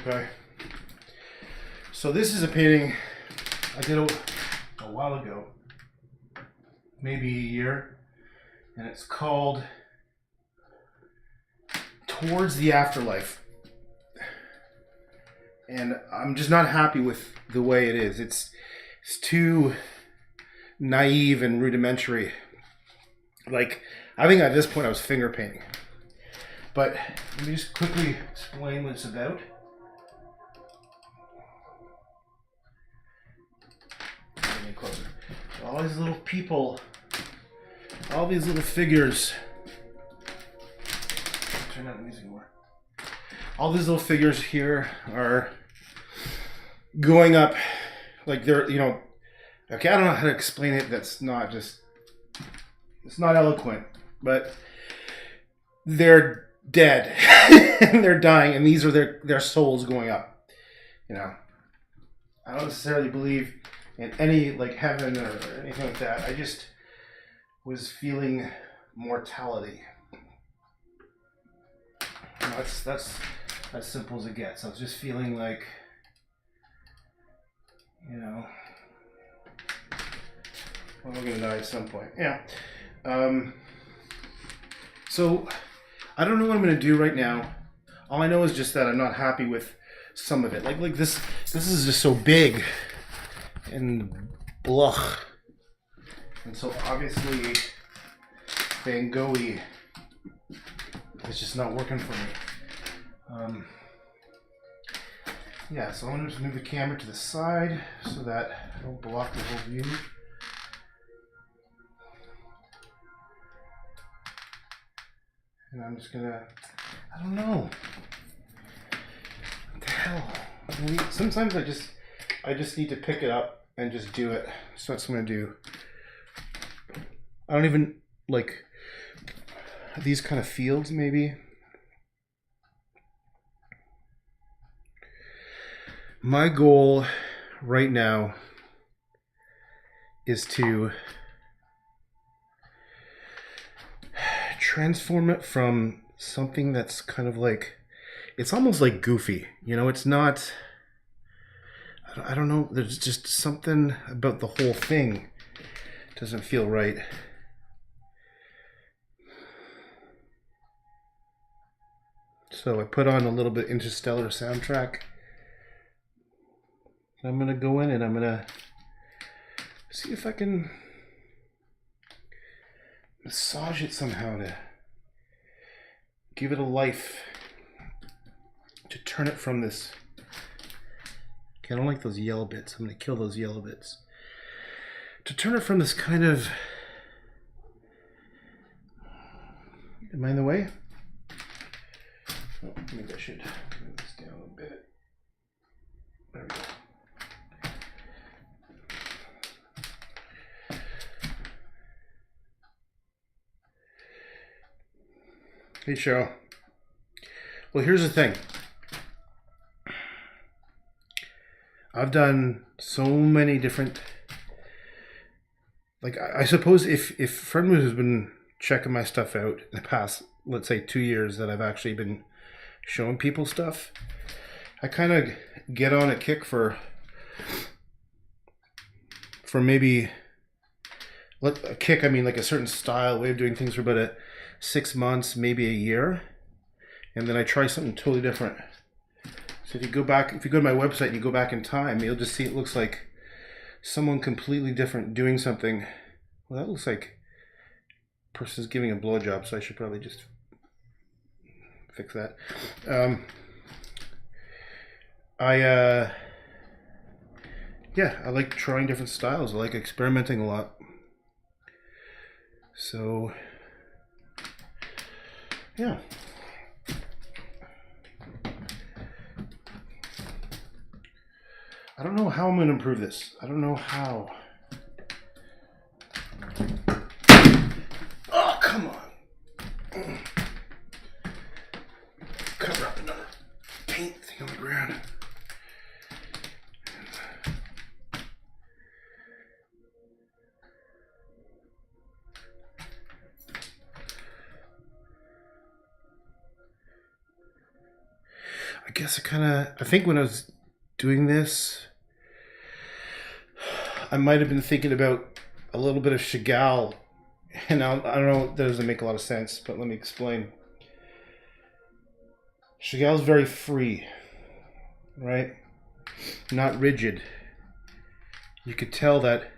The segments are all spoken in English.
Okay. So this is a painting I did a while ago, maybe a year, and it's called Towards the Afterlife. And I'm just not happy with the way it is. It's too naive and rudimentary. Like, I think at this point I was finger painting. But let me just quickly explain what it's about. Get me closer. All these little people, all these little figures. Turn out the music more. All these little figures here are going up, like they're, you know, okay, I don't know how to explain it. That's not just, it's not eloquent, but they're dead and they're dying, and these are their souls going up. You know, I don't necessarily believe in any like heaven or anything like that. I just was feeling mortality. You know, that's as simple as it gets. I was just feeling like, you know, well, we're gonna die at some point. Yeah. So I don't know what I'm gonna do right now. All I know is just that I'm not happy with some of it. Like this is just so big and blah. And so obviously Van Gogh-y is just not working for me. Yeah, so I'm going to just move the camera to the side so that I don't block the whole view. And I'm just going to, I don't know. What the hell? I mean, sometimes I just need to pick it up and just do it. So that's what I'm going to do. I don't even, like, these kind of fields maybe. My goal right now is to transform it from something that's kind of like, it's almost like goofy, you know, it's not, I don't know, there's just something about the whole thing doesn't feel right. So I put on a little bit Interstellar soundtrack. I'm going to go in and I'm going to see if I can massage it somehow to give it a life, to turn it from this. Okay, I don't like those yellow bits. I'm going to kill those yellow bits. To turn it from this kind of... Am I in the way? Oh, maybe I should move this down a bit. There we go. Hey, Cheryl. Well, here's the thing. I've done so many different... Like, I suppose if Friend has been checking my stuff out in the past, let's say 2 years that I've actually been showing people stuff, I kind of get on a kick for maybe... A kick, I mean like a certain style, way of doing things for about 6 months, maybe a year, and then I try something totally different. So if you go to my website and you go back in time, you'll just see it looks like someone completely different doing something. Well, that looks like a person's giving a blowjob, so I should probably just fix that. I like trying different styles. I like experimenting a lot. So yeah. I don't know how I'm going to improve this. I don't know how. Oh, come on. Cover up another paint thing on the ground. guess I think when I was doing this, I might have been thinking about a little bit of Chagall. And I don't know, that doesn't make a lot of sense, but let me explain. Chagall's very free, right? Not rigid. You could tell that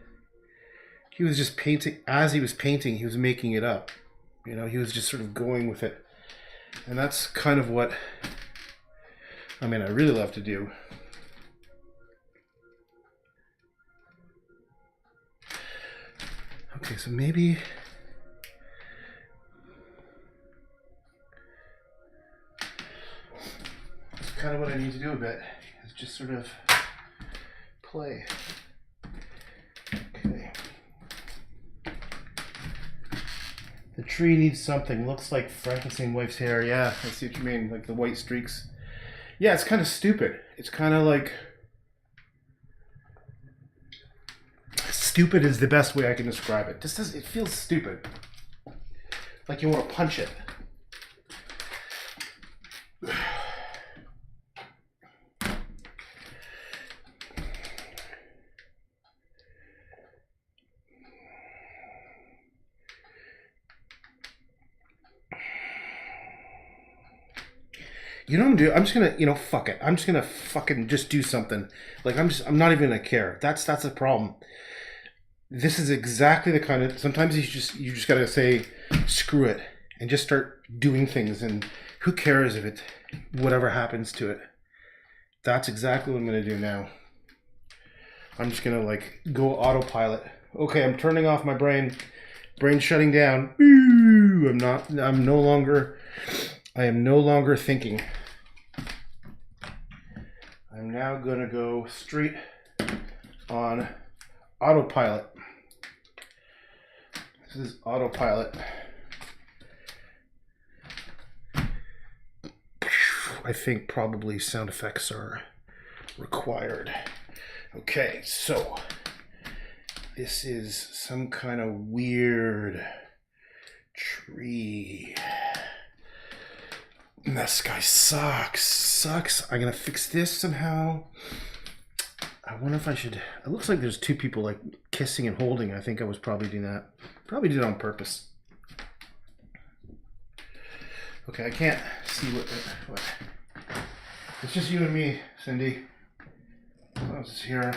he was just painting, as he was painting, he was making it up. You know, he was just sort of going with it. And that's kind of what, I mean, I really love to do. Okay, so maybe that's kind of what I need to do a bit, is just sort of play. Okay. The tree needs something. Looks like Frankenstein wife's hair. Yeah, I see what you mean. Like the white streaks. Yeah, it's kind of stupid. It's kind of like... Stupid is the best way I can describe it. It feels stupid. Like you want to punch it. You know what I'm doing? I'm just gonna, fuck it. I'm just gonna fucking just do something. Like I'm not even gonna care. That's a problem. This is exactly the kind of, sometimes you just gotta say, screw it, and just start doing things, and who cares if it, whatever happens to it. That's exactly what I'm gonna do now. I'm just gonna like go autopilot. Okay, I'm turning off my brain. Brain shutting down. I am no longer thinking. I'm now gonna go straight on autopilot. This is autopilot. I think probably sound effects are required. Okay, so this is some kind of weird tree. This guy sucks. I'm gonna fix this somehow. I wonder if I should... It looks like there's two people like kissing and holding. I think I was probably doing that. Probably did it on purpose. Okay, I can't see what. It's just you and me, Cindy. What else is here?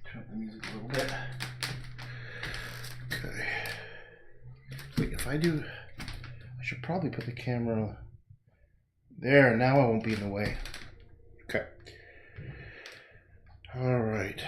Turn up the music a little bit. Okay. Wait, if I do... I should probably put the camera... There, now I won't be in the way. Okay. All right.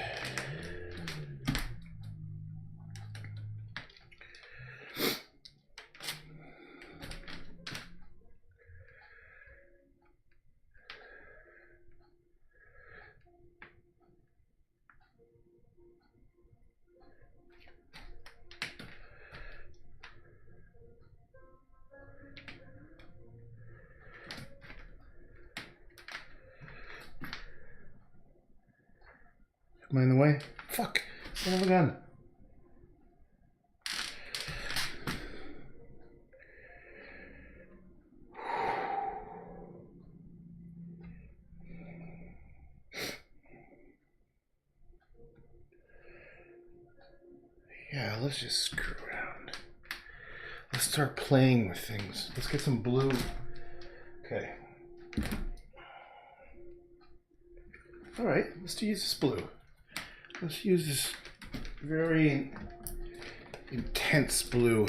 Am I in the way? Fuck! Son of a gun. Yeah, let's just screw around. Let's start playing with things. Let's get some blue. Okay. Alright, let's use this blue. Let's use this very intense blue.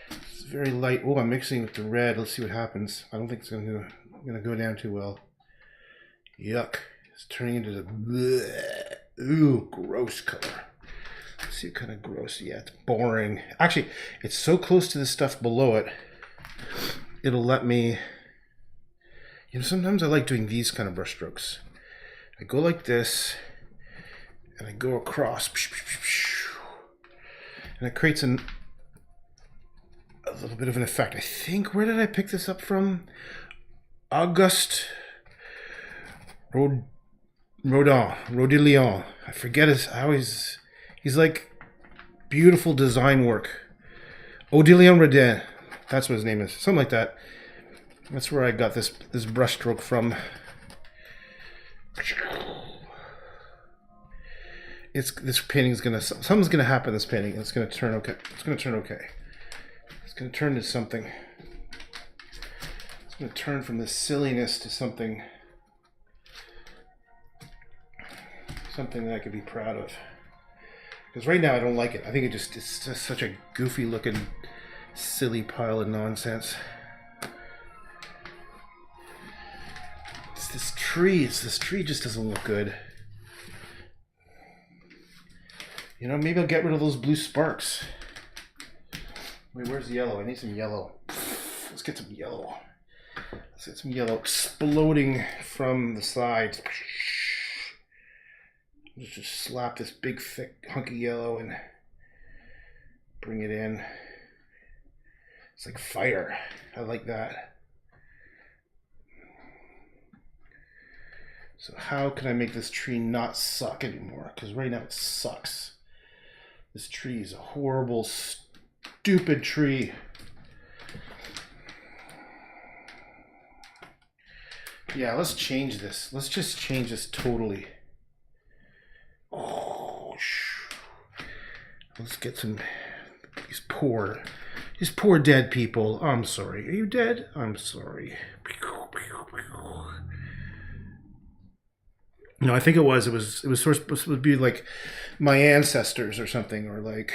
It's very light. Oh, I'm mixing with the red. Let's see what happens. I don't think it's gonna go down too well. Yuck. It's turning into the bleh. Ooh, gross color. Let's see what kind of gross. Yeah, it's boring. Actually, it's so close to the stuff below it, it'll let me... sometimes I like doing these kind of brush strokes. I go like this, and I go across, and it creates a little bit of an effect. I think, where did I pick this up from? August Rodillion. I forget he's like beautiful design work. Odillion Rodin. That's what his name is. Something like that. That's where I got this brushstroke from. This painting's something's gonna happen in this painting. It's gonna turn okay. It's gonna turn okay. It's gonna turn to something. It's gonna turn from this silliness to something that I could be proud of. Because right now I don't like it. I think it's just such a goofy looking, silly pile of nonsense. It's this tree. This tree just doesn't look good. You know, maybe I'll get rid of those blue sparks. Wait, where's the yellow? I need some yellow. Let's get some yellow. Let's get some yellow exploding from the sides. Let's just slap this big, thick hunk of yellow and bring it in. It's like fire. I like that. So how can I make this tree not suck anymore? Because right now it sucks. This tree is a horrible, stupid tree. Yeah, let's change this. Let's just change this totally. Oh, let's get some these poor dead people. I'm sorry. Are you dead? I'm sorry. No, I think it was supposed to be like my ancestors or something, or like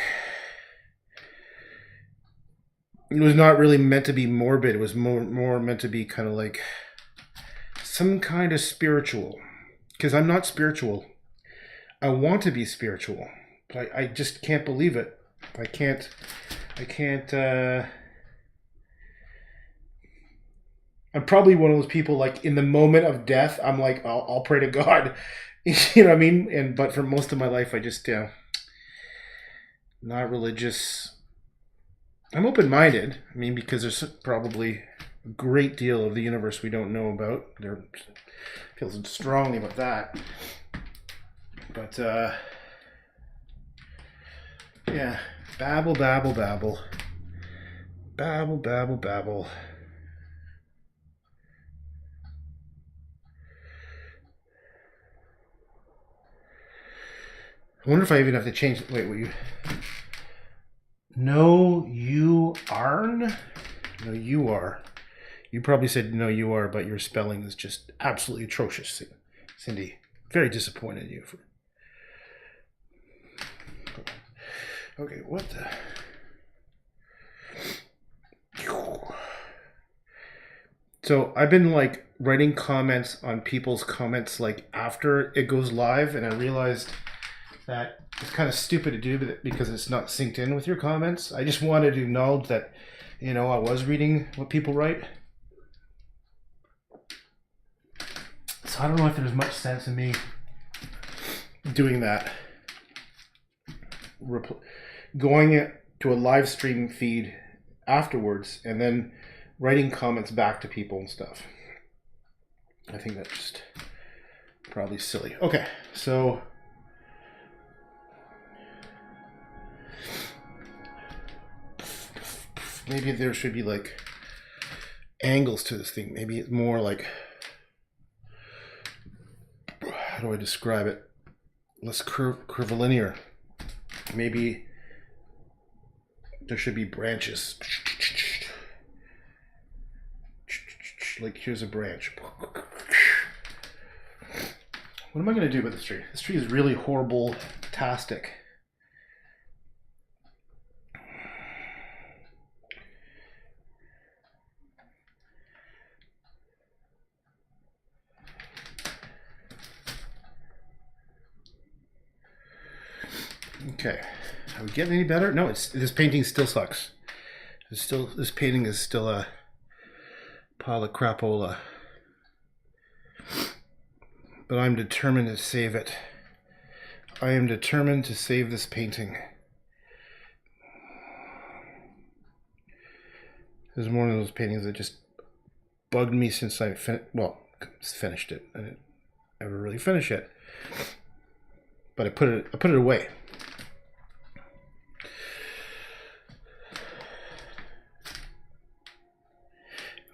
it was not really meant to be morbid. It was more meant to be kind of like some kind of spiritual. Because I'm not spiritual. I want to be spiritual, but I just can't believe it. I can't. I'm probably one of those people, like, in the moment of death, I'm like, I'll pray to God. You know what I mean? But for most of my life, I just, not religious. I'm open-minded. I mean, because there's probably a great deal of the universe we don't know about. There feels strongly about that. But, yeah, babble, babble, babble. Babble, babble, babble. I wonder if I even have to change. Wait, will you? No, you aren't? No, you are. You probably said no, you are, but your spelling is just absolutely atrocious, Cindy. Very disappointed in you. Okay, what the? So I've been like writing comments on people's comments like after it goes live, and I realized that it's kind of stupid to do because it's not synced in with your comments. I just wanted to acknowledge that, you know, I was reading what people write. So I don't know if there's much sense in me doing that. Going to a live stream feed afterwards and then writing comments back to people and stuff. I think that's just probably silly. Okay, so maybe there should be like angles to this thing. Maybe it's more like, how do I describe it? Less curvilinear. Maybe there should be branches. Like here's a branch. What am I going to do with this tree? This tree is really horrible-tastic. Okay, are we getting any better? No, this painting still sucks. This painting is still a pile of crapola. But I'm determined to save it. I am determined to save this painting. This is one of those paintings that just bugged me since I finished it. ever really finish it. But I put it away.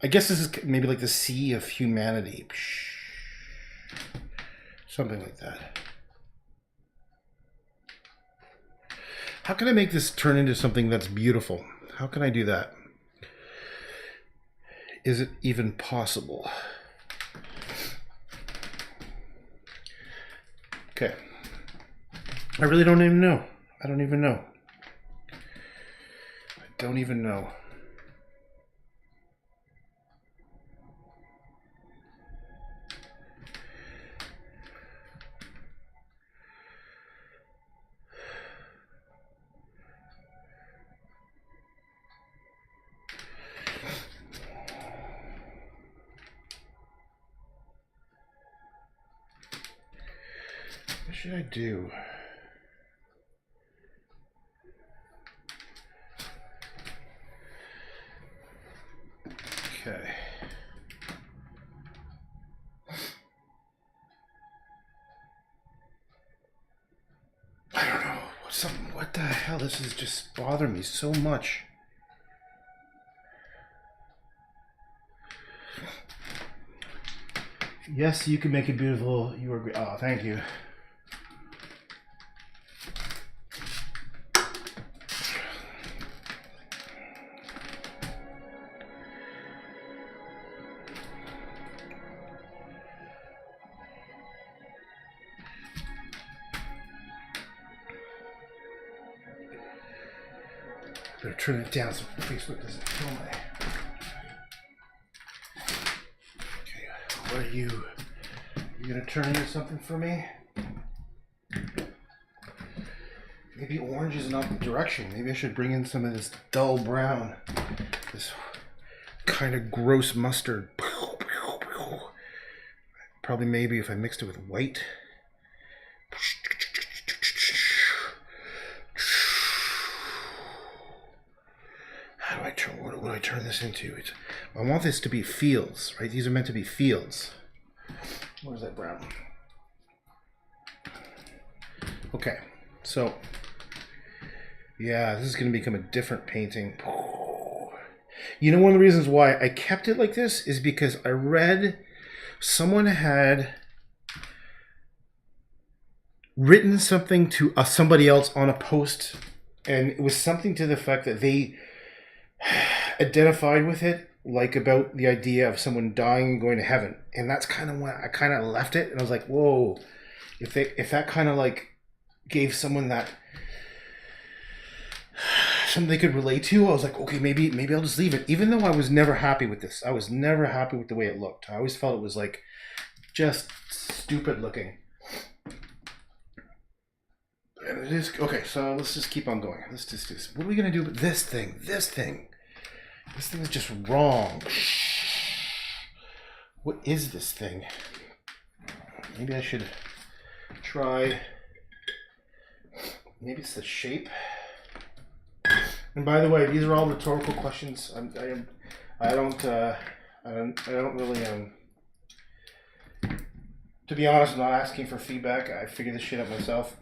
I guess this is maybe like the sea of humanity. Something like that. How can I make this turn into something that's beautiful? How can I do that? Is it even possible? Okay. I really don't even know. I don't even know. I don't even know. What should I do? Okay. I don't know. What the hell? This is just bothering me so much. Yes, you can make it beautiful. You are great. Oh, thank you. Better turn it down so Facebook doesn't kill me. Okay, what are you? You gonna turn into something for me? Maybe orange is not the direction. Maybe I should bring in some of this dull brown. This kind of gross mustard. Probably maybe if I mixed it with white. How do I turn, what do I turn this into? I want this to be fields, right? These are meant to be fields. Where's that brown? Okay, so yeah, this is going to become a different painting. You know, one of the reasons why I kept it like this is because I read someone had written something to somebody else on a post, and it was something to the effect that they identified with it, like about the idea of someone dying and going to heaven. And that's kind of when I kind of left it, and I was like, whoa, if that kind of like gave someone that something they could relate to, I was like, okay, maybe I'll just leave it. Even though I was never happy with this. I was never happy with the way it looked. I always felt it was like just stupid looking. And it is okay, so let's just keep on going. Let's just do this. What are we gonna do with this thing? This thing is just wrong. What is this thing? Maybe I should try. Maybe it's the shape. And by the way, these are all rhetorical questions. I don't really to be honest, I'm not asking for feedback. I figure this shit out myself.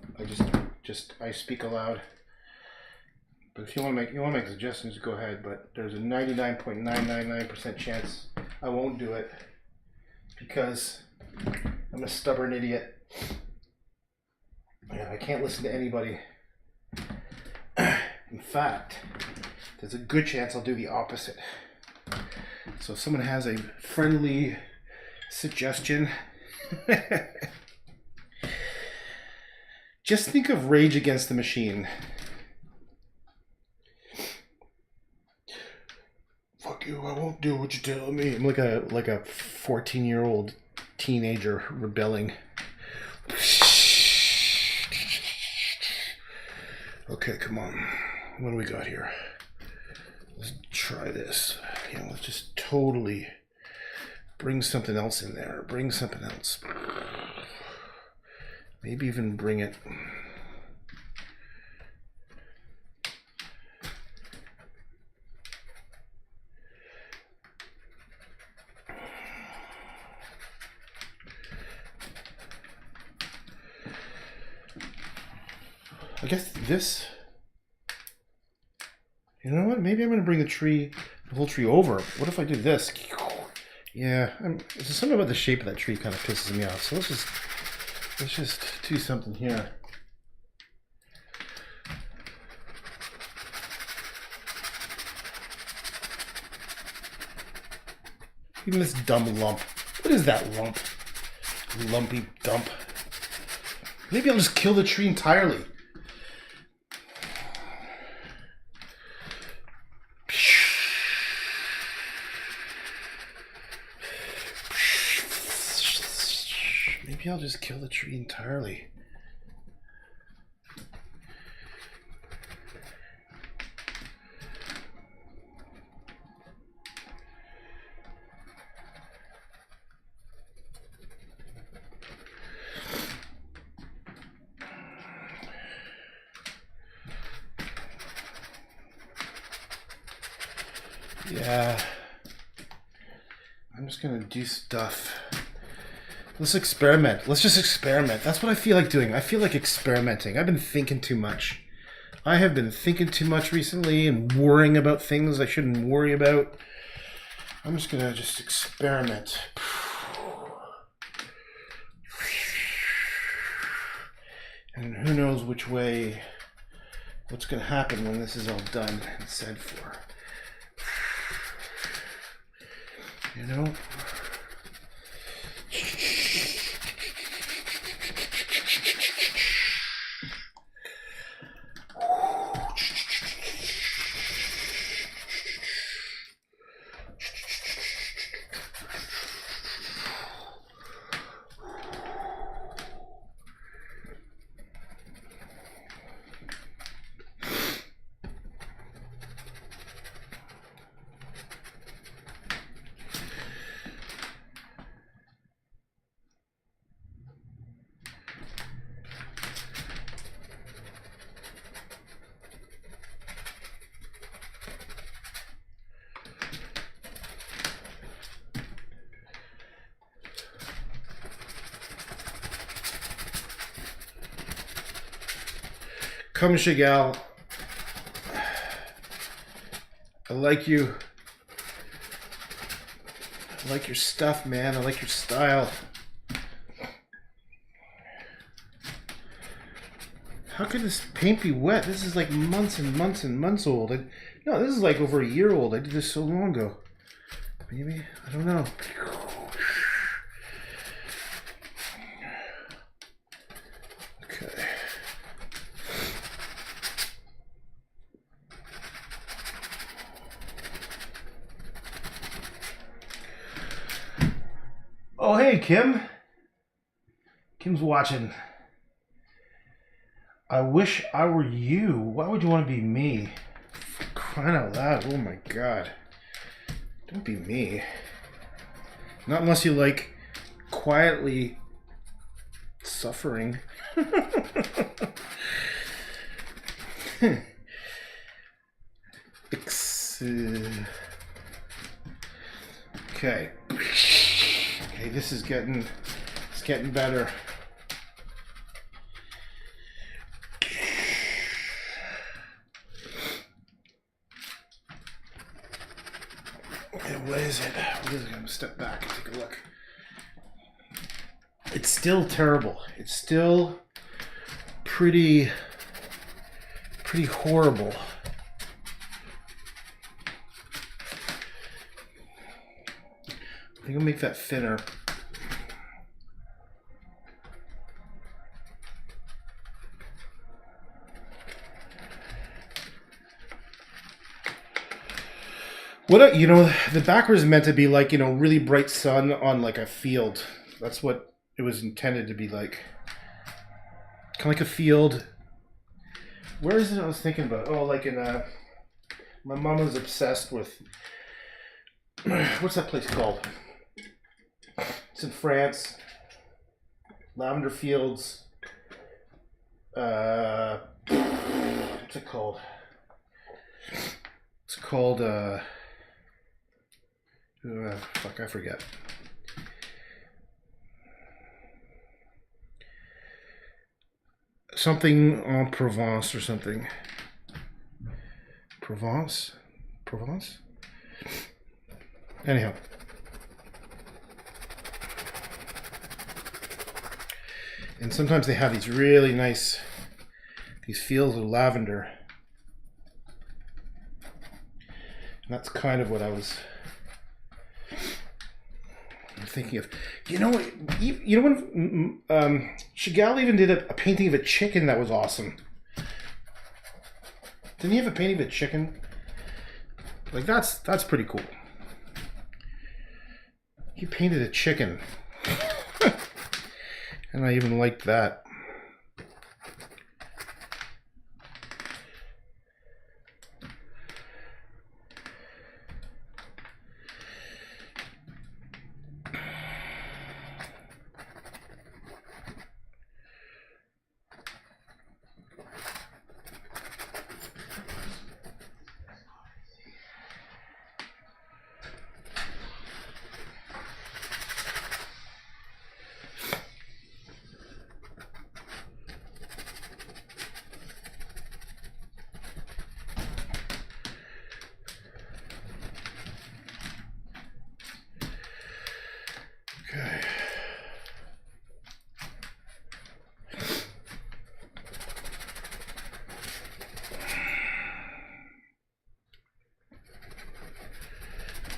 I speak aloud. But if you want to make suggestions, go ahead. But there's a 99.999% chance I won't do it because I'm a stubborn idiot. And I can't listen to anybody. In fact, there's a good chance I'll do the opposite. So if someone has a friendly suggestion, just think of Rage Against the Machine. Fuck you, I won't do what you tell me. I'm like a 14-year-old teenager rebelling. Okay, come on. What do we got here? Let's try this. Yeah, let's just totally bring something else in there. Bring something else. Maybe even bring it. I guess this... You know what? Maybe I'm going to bring the whole tree over. What if I do this? Yeah, there's something about the shape of that tree kind of pisses me off. So let's just do something here. Even this dumb lump. What is that lump? Lumpy dump. Maybe I'll just kill the tree entirely. Maybe I'll just kill the tree entirely. Yeah. I'm just gonna do stuff. Let's experiment. Let's just experiment. That's what I feel like doing. I feel like experimenting. I've been thinking too much. I have been thinking too much recently and worrying about things I shouldn't worry about. I'm just gonna experiment. And who knows which way, what's gonna happen when this is all done and said for. You know? Come, Chagall. I like you. I like your stuff, man. I like your style. How could this paint be wet? This is like months and months and months old. No, this is like over a year old. I did this so long ago. Maybe? I don't know. Okay. Oh, hey, Kim. Kim's watching. I wish I were you. Why would you want to be me? For crying out loud. Oh my god. Don't be me. Not unless you like quietly suffering. Okay. Okay, this is getting better. What is it? I'm going to step back and take a look. It's still terrible. It's still pretty horrible. I think I'll make that thinner. What, you know, the background is meant to be like, you know, really bright sun on like a field. That's what it was intended to be like. Kind of like a field. Where is it I was thinking about? Oh, like in my mom was obsessed with, what's that place called? It's in France. Lavender Fields. What's it called? It's called, fuck, I forget. something en Provence or something. Provence? Anyhow. And sometimes they have these really nice, these fields of lavender. And that's kind of what I was thinking of. You know when Chagall even did a painting of a chicken that was awesome. Didn't he have a painting of a chicken? Like that's pretty cool. He painted a chicken. And I even liked that.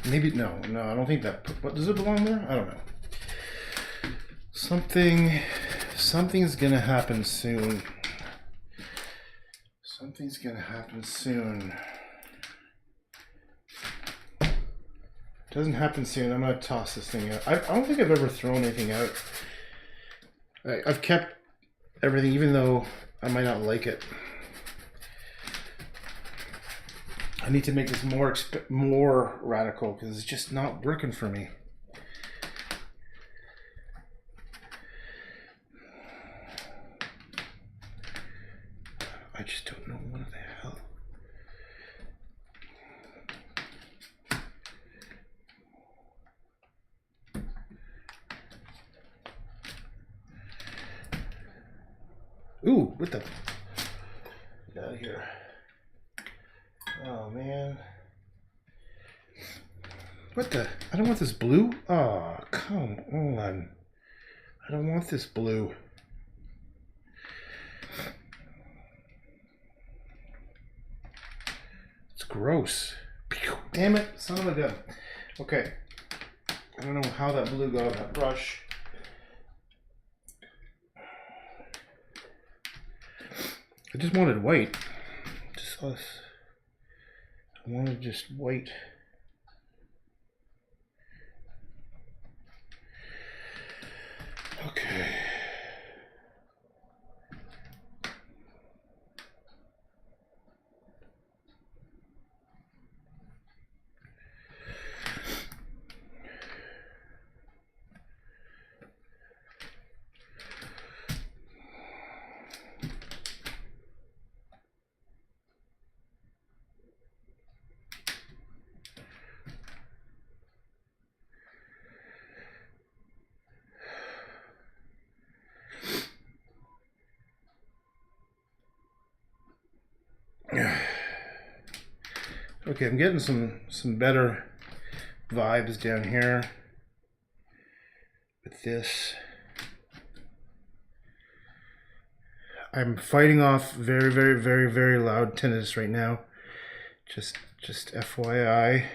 Maybe, no, I don't think that, what, does it belong there? I don't know. Something's gonna happen soon. Something's gonna happen soon. Doesn't happen soon, I'm gonna toss this thing out. I don't think I've ever thrown anything out. I've kept everything, even though I might not like it. I need to make this more radical because it's just not working for me. I just don't know what the hell. Ooh, what the? Get out of here. Oh man. What the? I don't want this blue. Oh, come on. I don't want this blue. It's gross. Damn it, son of a gun. Okay. I don't know how that blue got on that brush. I just wanted white. Just us. I wanted just white. Okay. Okay, I'm getting some better vibes down here with this. I'm fighting off very, very, very, very loud tinnitus right now. Just FYI.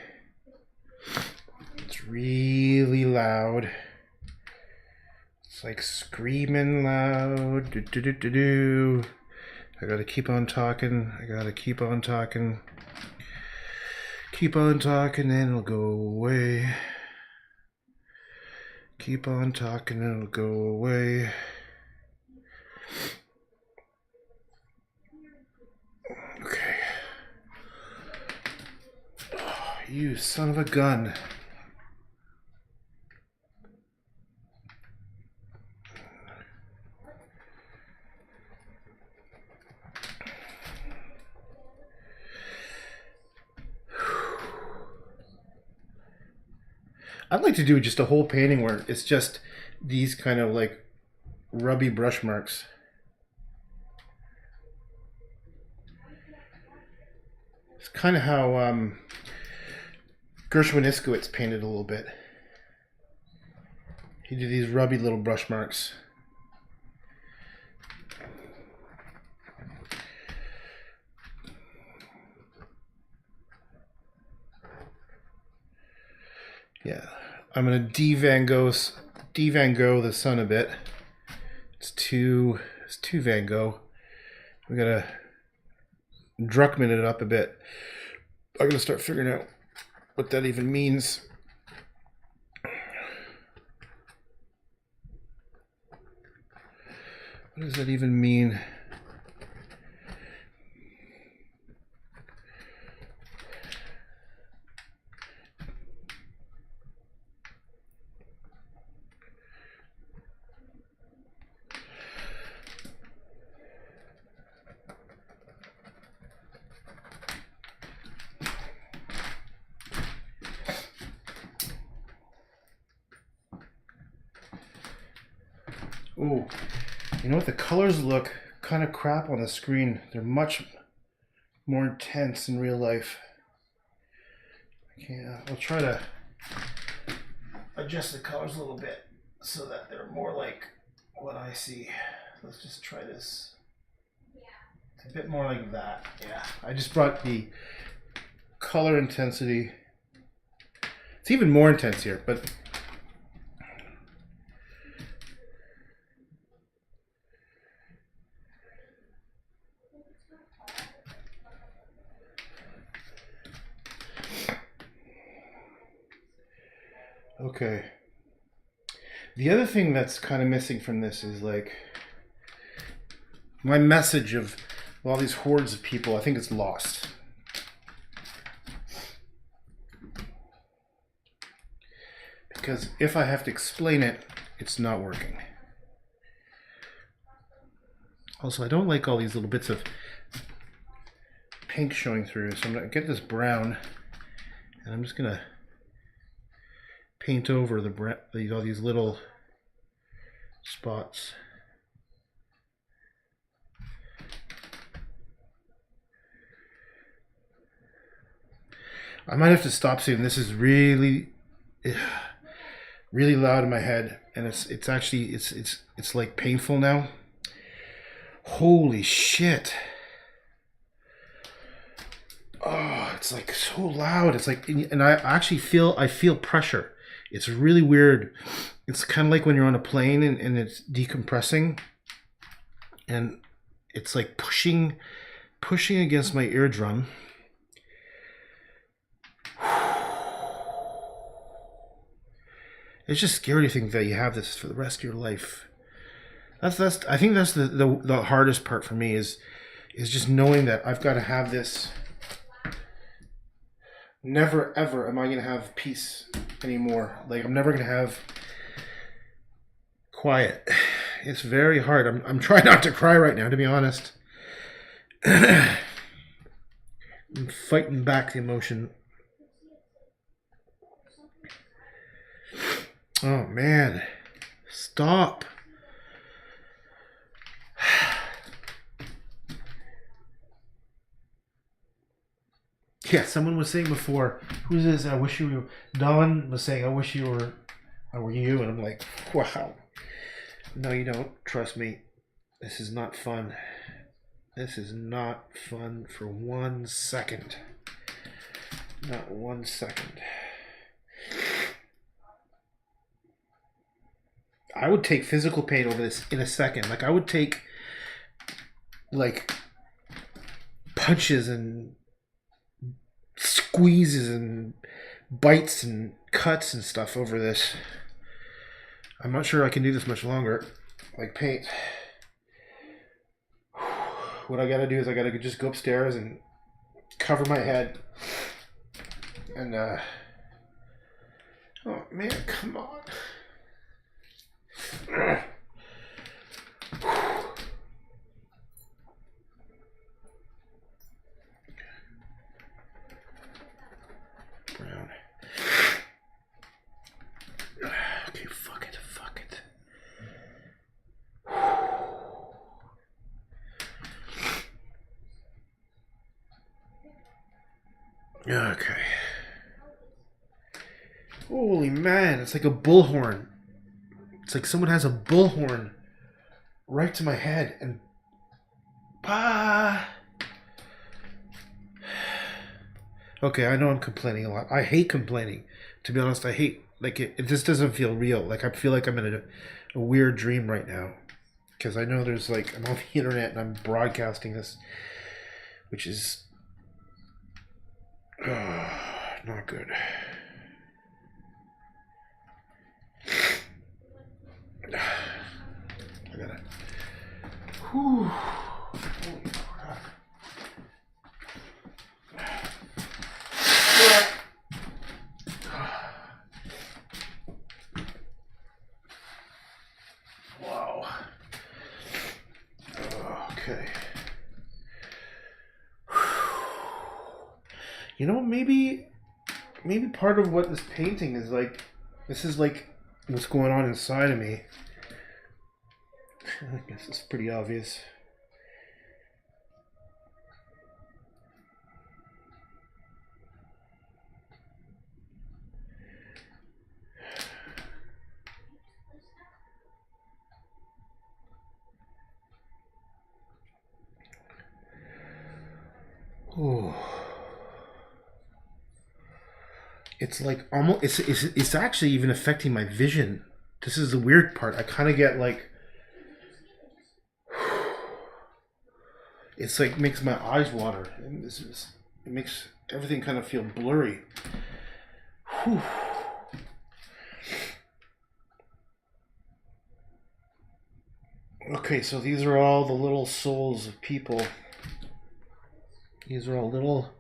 It's really loud. It's like screaming loud. Do, do, do, do, do. I gotta keep on talking. I gotta keep on talking. Keep on talking and it'll go away. Keep on talking and it'll go away. Okay. Oh, you son of a gun. I'd like to do just a whole painting where it's just these kind of like rubby brush marks. It's kind of how Gershwin Iskowitz painted a little bit. He did these rubby little brush marks. Yeah, I'm gonna de-Van Gogh the sun a bit. It's too Van Gogh. We gotta Druckmann it up a bit. I'm gonna start figuring out what that even means. What does that even mean? Oh, you know what? The colors look kind of crap on the screen. They're much more intense in real life. I'll try to adjust the colors a little bit so that they're more like what I see. Let's just try this. It's a bit more like that. Yeah, I just brought the color intensity. It's even more intense here, but okay. The other thing that's kind of missing from this is like my message of all these hordes of people. I think it's lost. Because if I have to explain it, it's not working. Also, I don't like all these little bits of pink showing through, so I'm going to get this brown, and I'm just going to paint over all these little spots. I might have to stop soon. This is really loud in my head, and it's actually like painful now. Holy shit. Oh, it's like so loud. It's like, and I feel pressure. It's really weird. It's kind of like when you're on a plane and it's decompressing, and it's like pushing against my eardrum. It's just scary to think that you have this for the rest of your life. I think that's the hardest part for me is just knowing that I've got to have this. Never ever am I going to have peace anymore. Like, I'm never going to have quiet. It's very hard. I'm trying not to cry right now, to be honest. I'm fighting back the emotion. Oh man, stop. Yeah, someone was saying before, who's this? I wish you were. Don was saying, I wish you were. I were you, and I'm like, wow. No, you don't. Trust me. This is not fun. This is not fun for 1 second. Not 1 second. I would take physical pain over this in a second. Like, I would take, like, punches and squeezes and bites and cuts and stuff over this. I'm not sure I can do this much longer. Like paint. What I gotta do is I gotta just go upstairs and cover my head. And, oh man, come on. Brown. Okay, fuck it. Okay. Holy man, it's like a bullhorn. It's like someone has a bullhorn right to my head and Okay, I know I'm complaining a lot. I hate complaining. To be honest, I hate like it just doesn't feel real. Like I feel like I'm in a weird dream right now. Because I know there's like I'm on the internet and I'm broadcasting this, which is not good. I gotta. Whew. Holy crap. Wow. Okay. You know, maybe part of what this painting is like, this is like what's going on inside of me. I guess it's pretty obvious. Oh. It's like almost it's actually even affecting my vision. This is the weird part. I kind of get like it's like makes my eyes water, and it makes everything kind of feel blurry. Whew. Okay, so these are all the little souls of people. These are all little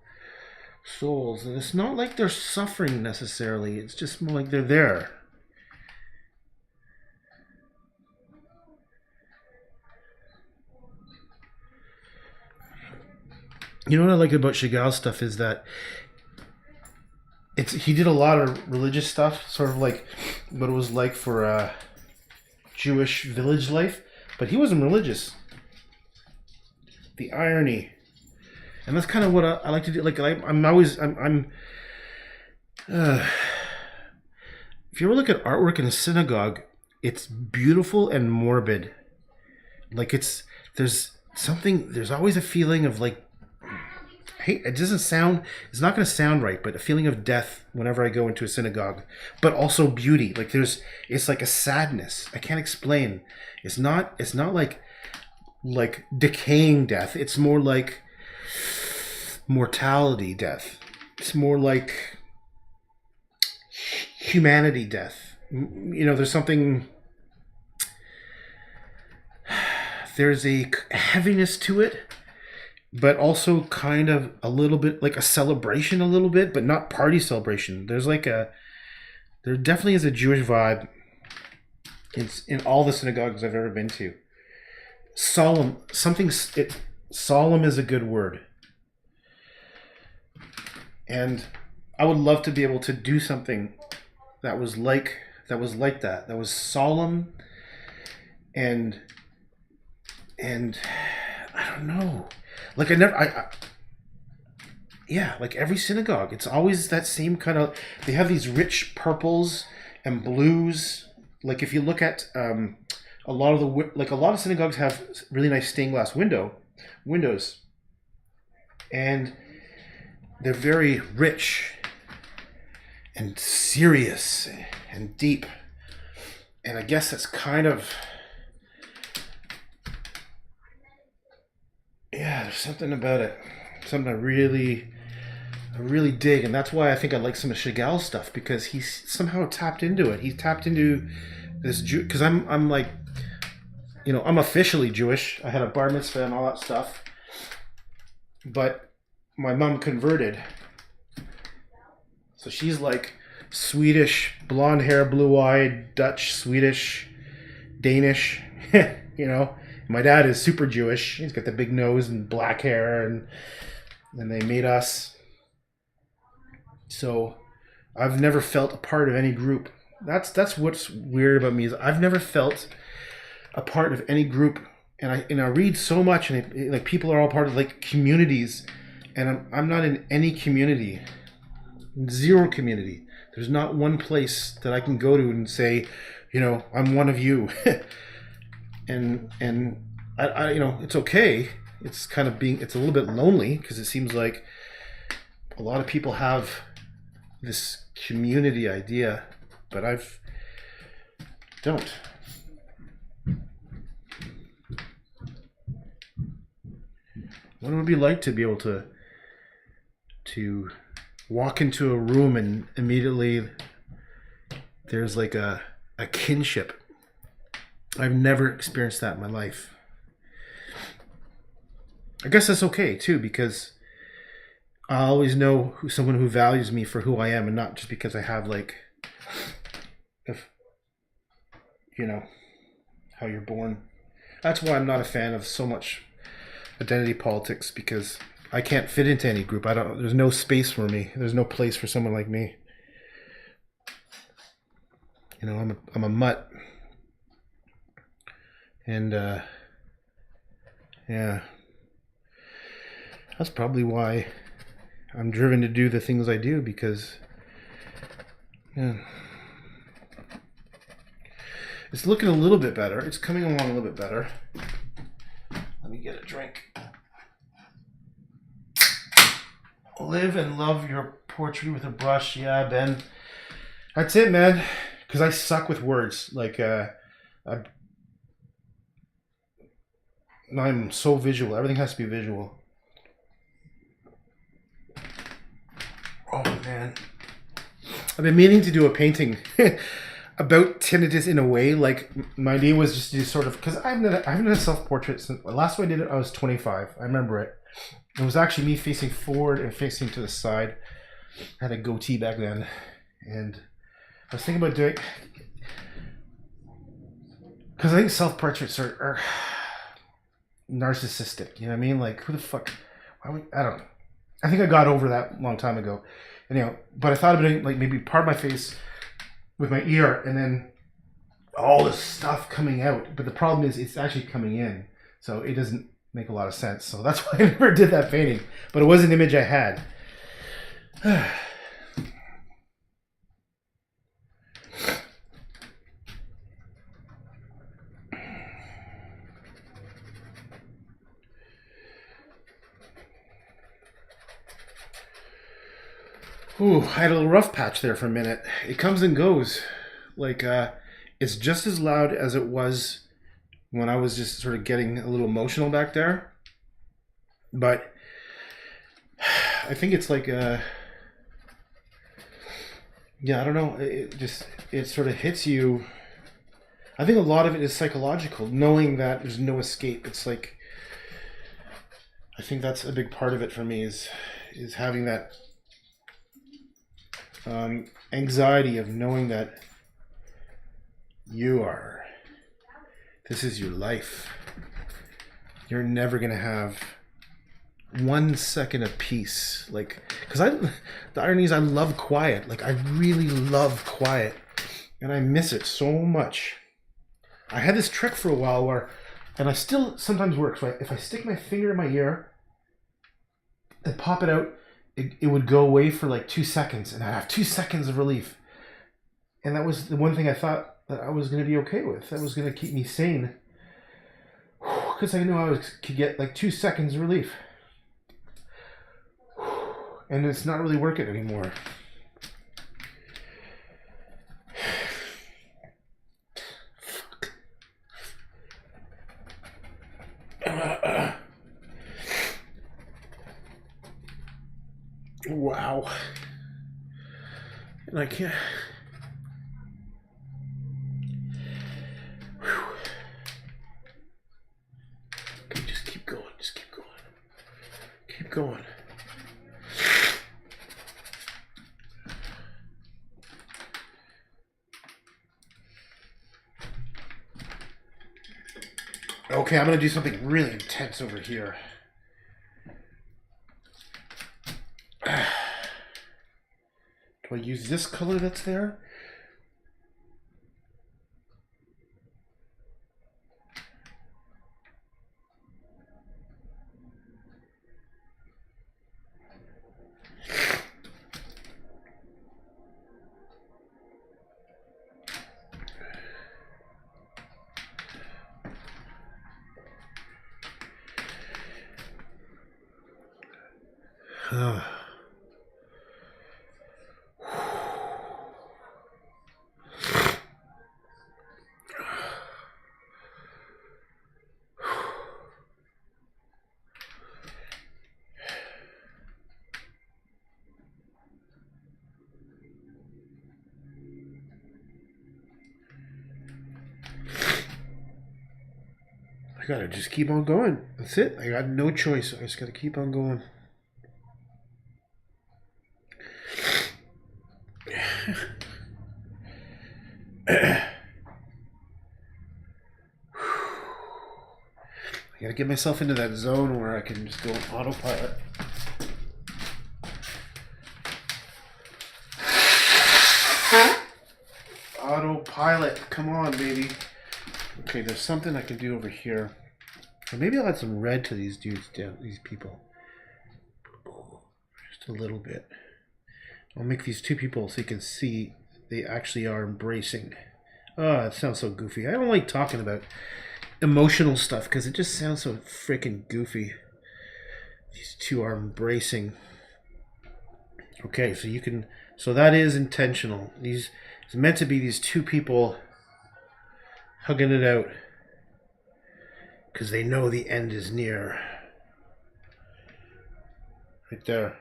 souls, and it's not like they're suffering necessarily. It's just more like they're there. You know what I like about Chagall's stuff is that he did a lot of religious stuff, sort of like what it was like for Jewish village life, but he wasn't religious. The irony, and that's kind of what I like to do. Like if you ever look at artwork in a synagogue, it's beautiful and morbid. Like there's always a feeling of like, hey, it's not going to sound right, but a feeling of death whenever I go into a synagogue, but also beauty. Like it's like a sadness. I can't explain. It's not like decaying death. It's more like mortality death. It's more like humanity death. You know, there's a heaviness to it, but also kind of a little bit like a celebration, a little bit, but not party celebration. There definitely is a Jewish vibe. It's in all the synagogues I've ever been to. Solemn, solemn is a good word. And I would love to be able to do something that was like that was solemn and I don't know. Like like every synagogue, it's always that same kind of. They have these rich purples and blues. Like if you look at a lot of synagogues have really nice stained glass windows, and they're very rich and serious and deep. And I guess that's kind of. Yeah, there's something about it. Something I really dig, and that's why I think I like some of Chagall's stuff, because he's somehow tapped into it. He's tapped into this Jew, because I'm like, you know, I'm officially Jewish. I had a bar mitzvah and all that stuff, but my mom converted, so she's like Swedish, blonde hair, blue-eyed, Dutch, Swedish, Danish, you know. My dad is super Jewish. He's got the big nose and black hair, and they made us. So I've never felt a part of any group. That's what's weird about me, is I've never felt a part of any group. And I read so much, and like people are all part of like communities, And I'm not in any community, zero community. There's not one place that I can go to and say, you know, I'm one of you. and I, you know, it's okay. It's kind of it's a little bit lonely because it seems like a lot of people have this community idea, but don't. What would it be like to be able to walk into a room and immediately there's like a kinship? I've never experienced that in my life. I guess that's okay too, because I always know someone who values me for who I am, and not just because I have like, if you know, how you're born. That's why I'm not a fan of so much identity politics, because I can't fit into any group. There's no space for me. There's no place for someone like me. You know, I'm a mutt. And yeah. That's probably why I'm driven to do the things I do, because yeah. It's looking a little bit better. It's coming along a little bit better. Let me get a drink. Live and love your poetry with a brush. Yeah, Ben. That's it, man. Because I suck with words. Like, I'm so visual. Everything has to be visual. Oh, man. I've been meaning to do a painting about tinnitus in a way. Like, my idea was just to do sort of... Because I haven't done a self-portrait since... The last time I did it, I was 25. I remember it. It was actually me facing forward and facing to the side. I had a goatee back then. And I was thinking about doing... Because I think self-portraits are narcissistic. You know what I mean? Like, who the fuck... I don't know. I think I got over that a long time ago. Anyhow, but I thought of doing like maybe part of my face with my ear and then all this stuff coming out. But the problem is it's actually coming in. So it doesn't make a lot of sense. So that's why I never did that painting. But it was an image I had. Ooh, I had a little rough patch there for a minute. It comes and goes. Like, it's just as loud as it was when I was just sort of getting a little emotional back there. But I think it's like, yeah, I don't know. It sort of hits you. I think a lot of it is psychological, knowing that there's no escape. It's like, I think that's a big part of it for me is having that anxiety of knowing that this is your life. You're never going to have 1 second of peace. Like, because the irony is I love quiet. Like, I really love quiet. And I miss it so much. I had this trick for a while and I still sometimes works, right? If I stick my finger in my ear and pop it out, it would go away for like 2 seconds, and I'd have 2 seconds of relief. And that was the one thing I thought that I was going to be okay with. That was going to keep me sane. Because I knew I could get like 2 seconds of relief. And it's not really working anymore. Wow. And I can't... Okay, just keep going. Just keep going. Keep going. Okay, I'm going to do something really intense over here. Do I use this color that's there? I gotta just keep on going. That's it. I got no choice. I just gotta keep on going. I gotta get myself into that zone where I can just go autopilot. Autopilot, come on, baby. Okay, there's something I can do over here. Or maybe I'll add some red to these dudes, these people. Just a little bit. I'll make these two people so you can see they actually are embracing. Oh, it sounds so goofy. I don't like talking about emotional stuff because it just sounds so freaking goofy. These two are embracing. Okay, so you can, so that is intentional. It's meant to be these two people hugging it out because they know the end is near. Right there.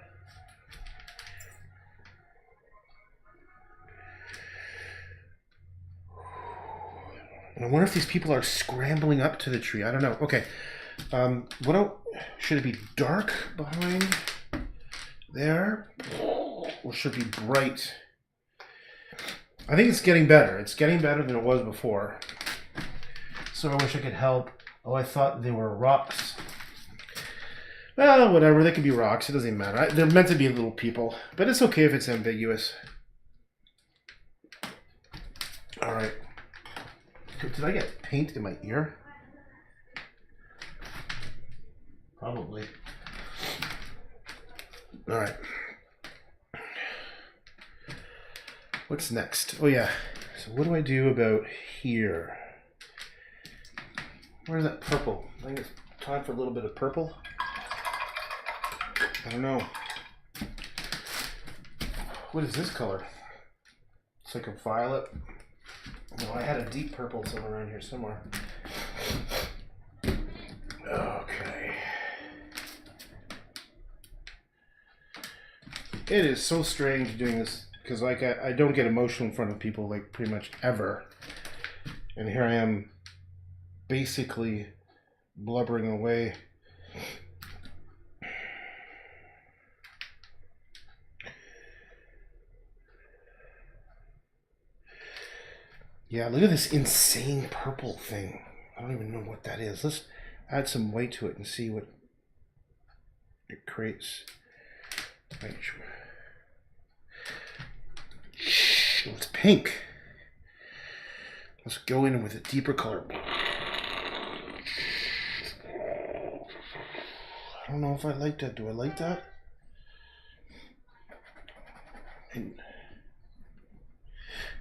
And I wonder if these people are scrambling up to the tree. I don't know. Okay. Should it be dark behind there? Or should it be bright? I think it's getting better. It's getting better than it was before. So I wish I could help. Oh, I thought they were rocks. Well, whatever. They could be rocks. It doesn't matter. They're meant to be little people. But it's okay if it's ambiguous. All right. Did I get paint in my ear? Probably. All right. What's next? Oh, yeah. So what do I do about here? Where's that purple? I think it's time for a little bit of purple. I don't know. What is this color? It's like a violet. No, I had a deep purple somewhere around here somewhere. Okay. It is so strange doing this because like I don't get emotional in front of people like pretty much ever. And here I am basically blubbering away. Yeah, look at this insane purple thing. I don't even know what that is. Let's add some white to it and see what it creates. Wait. Oh, it's pink. Let's go in with a deeper color. I don't know if I like that. Do I like that?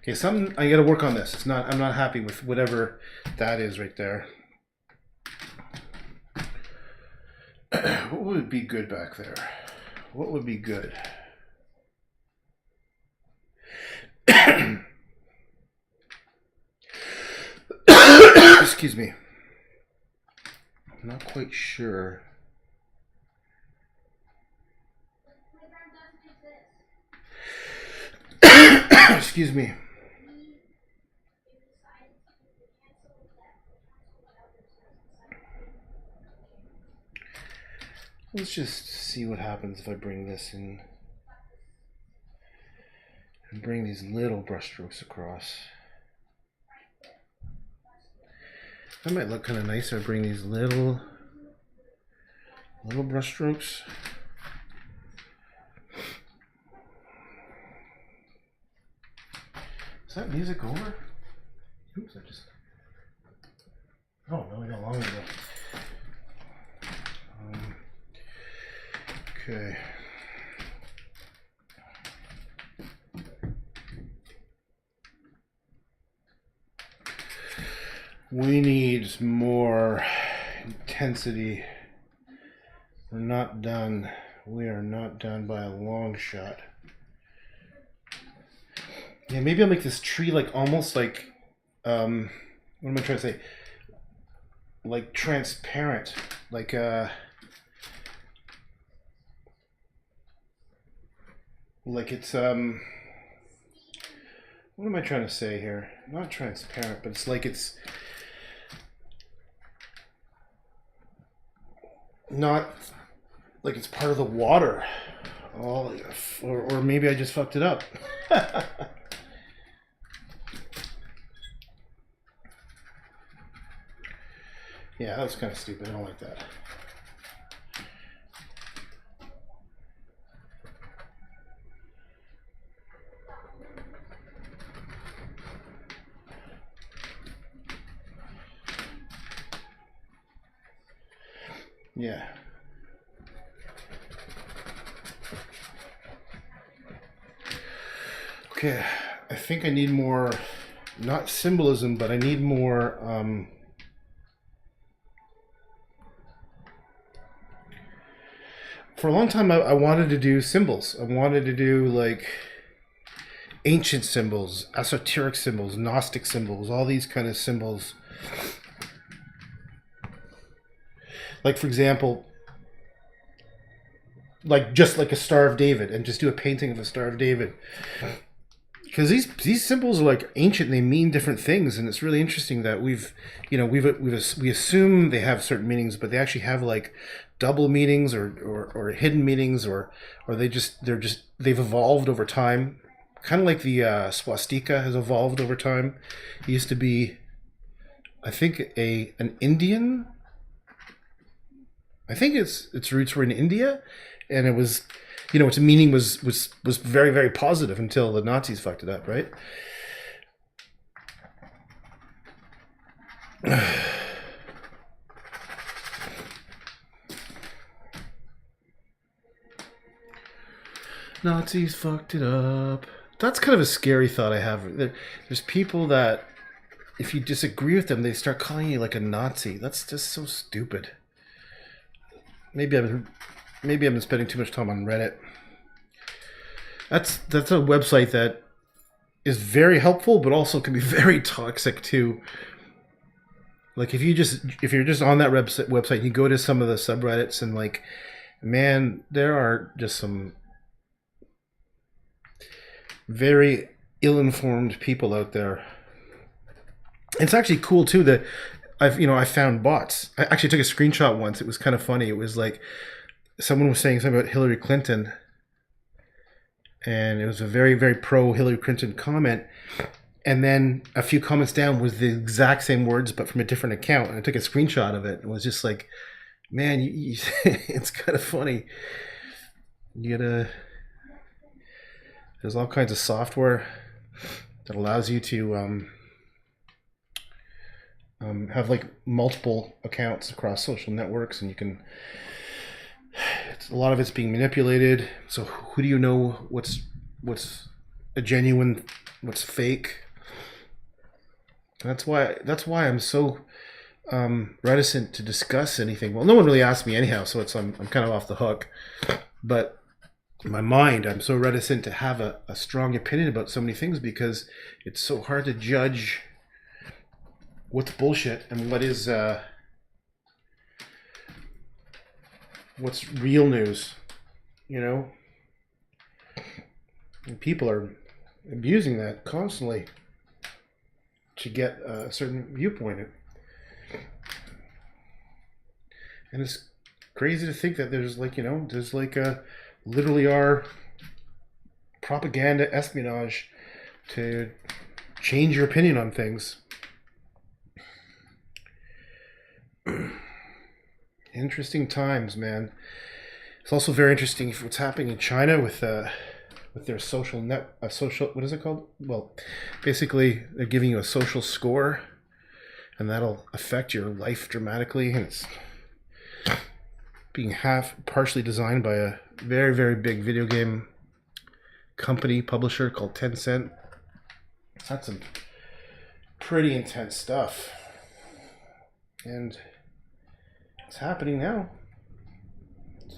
Okay, something I gotta work on this. It's not. I'm not happy with whatever that is right there. What would be good back there? What would be good? Excuse me. I'm not quite sure. Excuse me. Let's just see what happens if I bring this in and bring these little brushstrokes across. That might look kind of nice if I bring these little brushstrokes. Is that music over? Oops, I just... Oh, no, not long ago. Okay. We need more intensity. We're not done we are not done by a long shot. Yeah, maybe I'll make this tree like almost like, what am I trying to say? Like transparent, like it's what am I trying to say here? Not transparent, but it's like it's not like it's part of the water. Oh, or maybe I just fucked it up. Yeah, that was kind of stupid. I don't like that. Yeah. Okay, I think I need more, not symbolism, but I need more, for a long time I wanted to do symbols. I wanted to do like ancient symbols, esoteric symbols, Gnostic symbols, all these kind of symbols. Like, for example, like just like a Star of David, and just do a painting of a Star of David. Because these symbols are like ancient and they mean different things, and it's really interesting that we assume they have certain meanings, but they actually have like double meanings or hidden meanings, or they've evolved over time. Kind of like the swastika has evolved over time. It used to be, I think, an Indian. I think its roots were in India, and it was, its meaning was very, very positive until the Nazis fucked it up, right? Nazis fucked it up. That's kind of a scary thought I have. There's people that, if you disagree with them, they start calling you like a Nazi. That's just so stupid. Maybe I've been spending too much time on Reddit. That's a website that is very helpful, but also can be very toxic too. Like if you're just on that website, you go to some of the subreddits, and like, man, there are just some very ill-informed people out there. It's actually cool too that I found bots. I actually took a screenshot once. It was kind of funny. It was like someone was saying something about Hillary Clinton, and it was a very, very pro Hillary Clinton comment. And then a few comments down was the exact same words, but from a different account. And I took a screenshot of it. It was just like, man, it's kind of funny. There's all kinds of software that allows you to have like multiple accounts across social networks, and you can. A lot of it's being manipulated. So who do you know what's a genuine, what's fake? That's why I'm so reticent to discuss anything. Well, no one really asked me anyhow, so I'm kind of off the hook. But in my mind, I'm so reticent to have a strong opinion about so many things, because it's so hard to judge what's bullshit and what's real news, And people are abusing that constantly to get a certain viewpoint. And it's crazy to think that there's literally our propaganda, espionage to change your opinion on things. Interesting times, man. It's also very interesting what's happening in China with their social what is it called? Well, basically they're giving you a social score, and that'll affect your life dramatically. And it's being partially designed by a very, very big video game company publisher called Tencent. That's some pretty intense stuff, and it's happening now.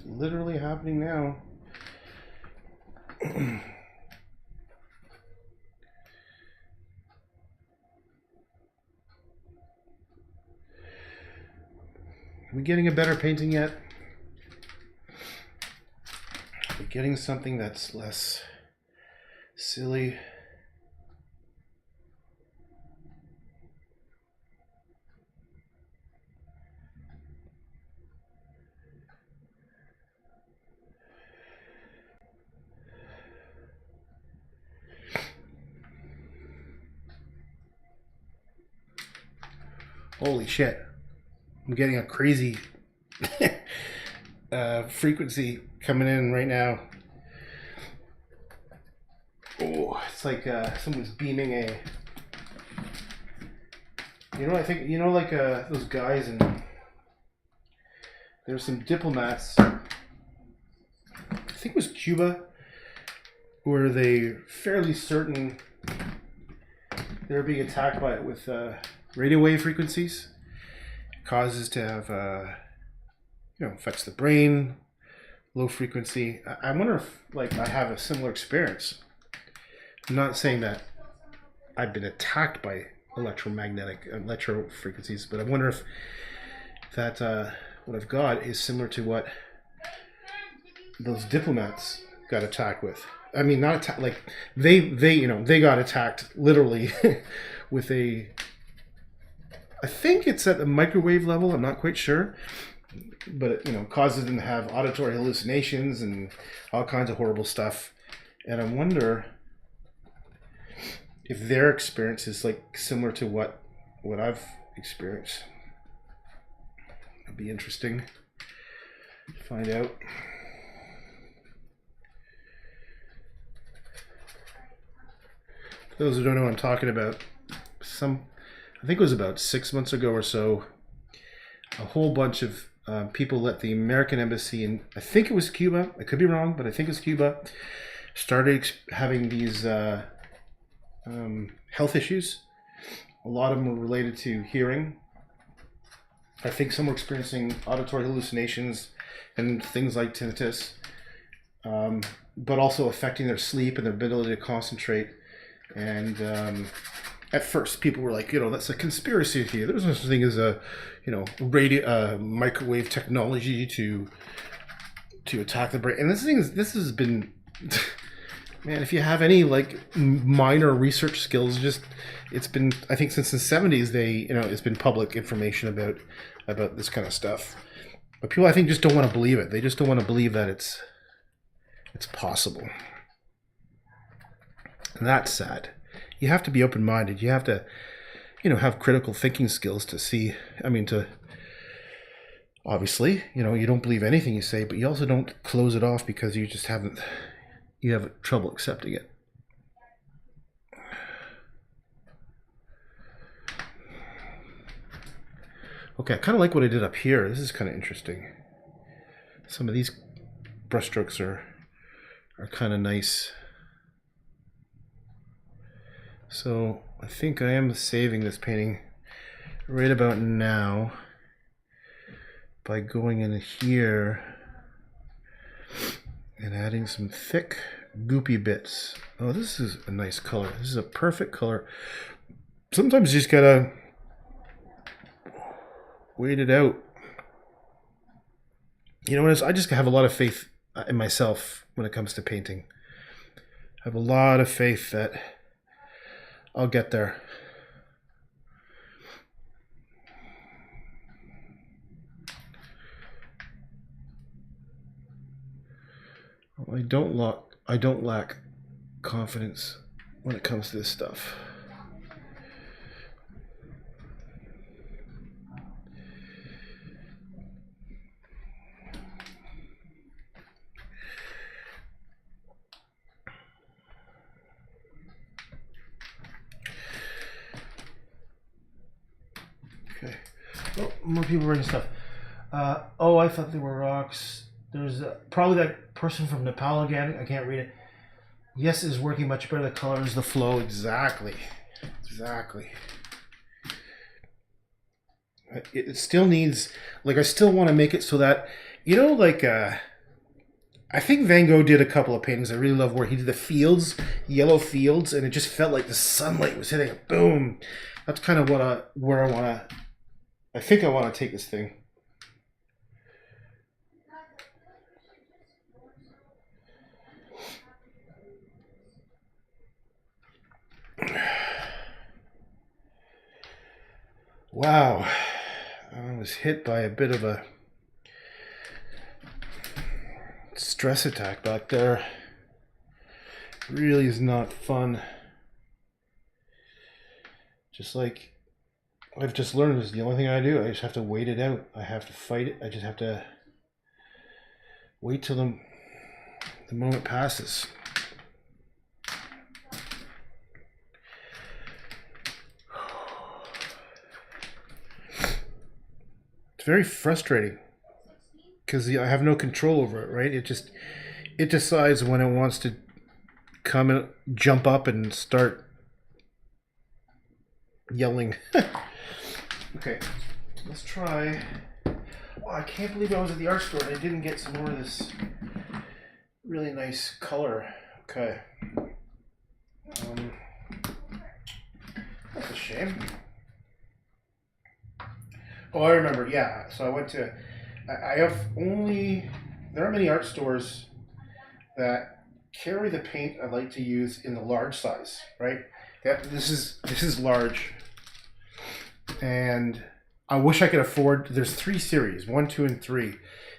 literally happening now. Are we getting a better painting yet? Are we getting something that's less silly? Holy shit. I'm getting a crazy frequency coming in right now. Oh, it's like someone's beaming a... You know, I think, you know, like those guys in... There's some diplomats, I think it was Cuba, were they fairly certain they were being attacked by it with radio wave frequencies. It causes to have, you know, affects the brain, low frequency. I wonder if, like, I have a similar experience. I'm not saying that I've been attacked by electro frequencies, but I wonder if that what I've got is similar to what those diplomats got attacked with. I mean, not attacked, like they you know, they got attacked literally with a, I think it's at the microwave level, I'm not quite sure, but it, you know, causes them to have auditory hallucinations and all kinds of horrible stuff. And I wonder if their experience is like similar to what I've experienced. It'd be interesting to find out. For those who don't know what I'm talking about, I think it was about 6 months ago or so, a whole bunch of people at the American embassy in, I think it was Cuba, I could be wrong, but I think it's Cuba, started having these health issues. A lot of them were related to hearing. I think some were experiencing auditory hallucinations and things like tinnitus, but also affecting their sleep and their ability to concentrate. And at first, people were like, you know, that's a conspiracy theory. There's no such thing as a, you know, microwave technology to attack the brain. And this has been, man, if you have any like minor research skills, it's been, I think since the 70s, it's been public information about this kind of stuff. But people, I think, just don't want to believe it. They just don't want to believe that it's possible. And that's sad. You have to be open-minded. You have to, you know, have critical thinking skills to see, I mean, to, obviously, you know, you don't believe anything you say, but you also don't close it off because you just have trouble accepting it. Okay, I kind of like what I did up here. This is kind of interesting. Some of these brushstrokes are kind of nice. So I think I am saving this painting right about now by going in here and adding some thick goopy bits. Oh, this is a nice color. This is a perfect color. Sometimes you just gotta wait it out. You know what? I just have a lot of faith in myself when it comes to painting. I have a lot of faith that I'll get there. I don't lack confidence when it comes to this stuff. Okay. Oh, more people bringing stuff. Oh, I thought they were rocks. There's probably that person from Nepal again. I can't read it. Yes, is working much better. The colors, the flow, exactly. It still needs, like, I still want to make it so that, you know, like I think Van Gogh did a couple of paintings I really love where he did the fields, yellow fields, and it just felt like the sunlight was hitting it. Boom. That's kind of where I think I want to take this thing. Wow. I was hit by a bit of a stress attack back there. Really is not fun. Just like I've just learned, is the only thing I do. I just have to wait it out. I have to fight it. I just have to wait till the moment passes. It's very frustrating because I have no control over it, right? It decides when it wants to come and jump up and start yelling. Okay, let's try. Oh, I can't believe I was at the art store and I didn't get some more of this really nice color. Okay. That's a shame. Oh, I remember. Yeah. So I went to. I have only. There aren't many art stores that carry the paint I like to use in the large size. Right. This is large, and I wish I could afford. There's 3 series, 1, 2, and 3.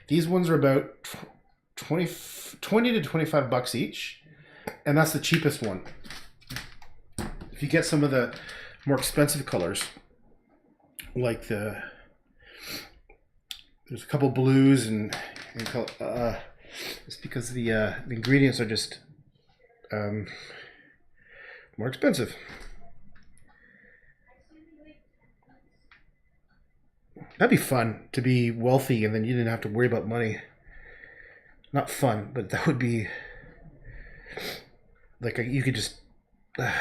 These ones are about 20 to $25 each, and that's the cheapest one. If you get some of the more expensive colors, like there's a couple blues and it's because the ingredients are just more expensive. That'd be fun, to be wealthy and then you didn't have to worry about money. Not fun, but that would be like you could just. I'm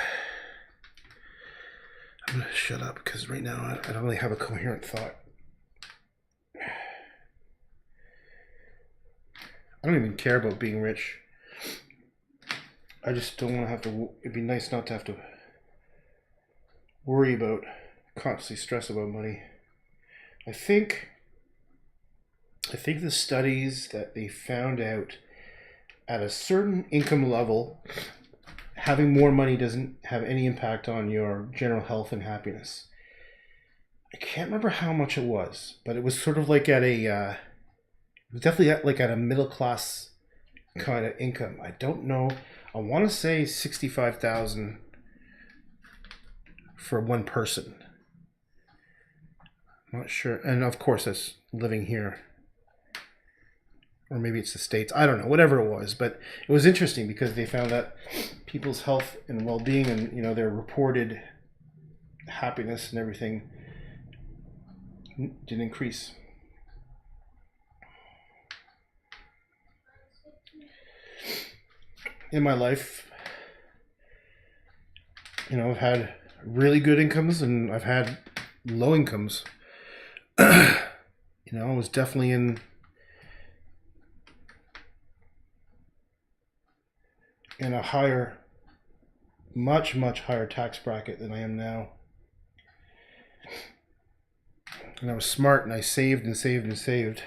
gonna shut up because right now I don't really have a coherent thought. I don't even care about being rich. I just don't want to have to. It'd be nice not to have to worry about, constantly stress about money. I think the studies that they found out at a certain income level, having more money doesn't have any impact on your general health and happiness. I can't remember how much it was, but it was sort of like at a, it was definitely like at a middle class kind of income. I don't know. I want to say 65,000 for one person. I'm not sure. And of course, that's living here. Or maybe it's the States. I don't know. Whatever it was. But it was interesting because they found that people's health and well-being and, you know, their reported happiness and everything didn't increase. In my life, you know, I've had really good incomes and I've had low incomes. You know, I was definitely in a higher, much higher tax bracket than I am now. And I was smart and I saved and saved and saved.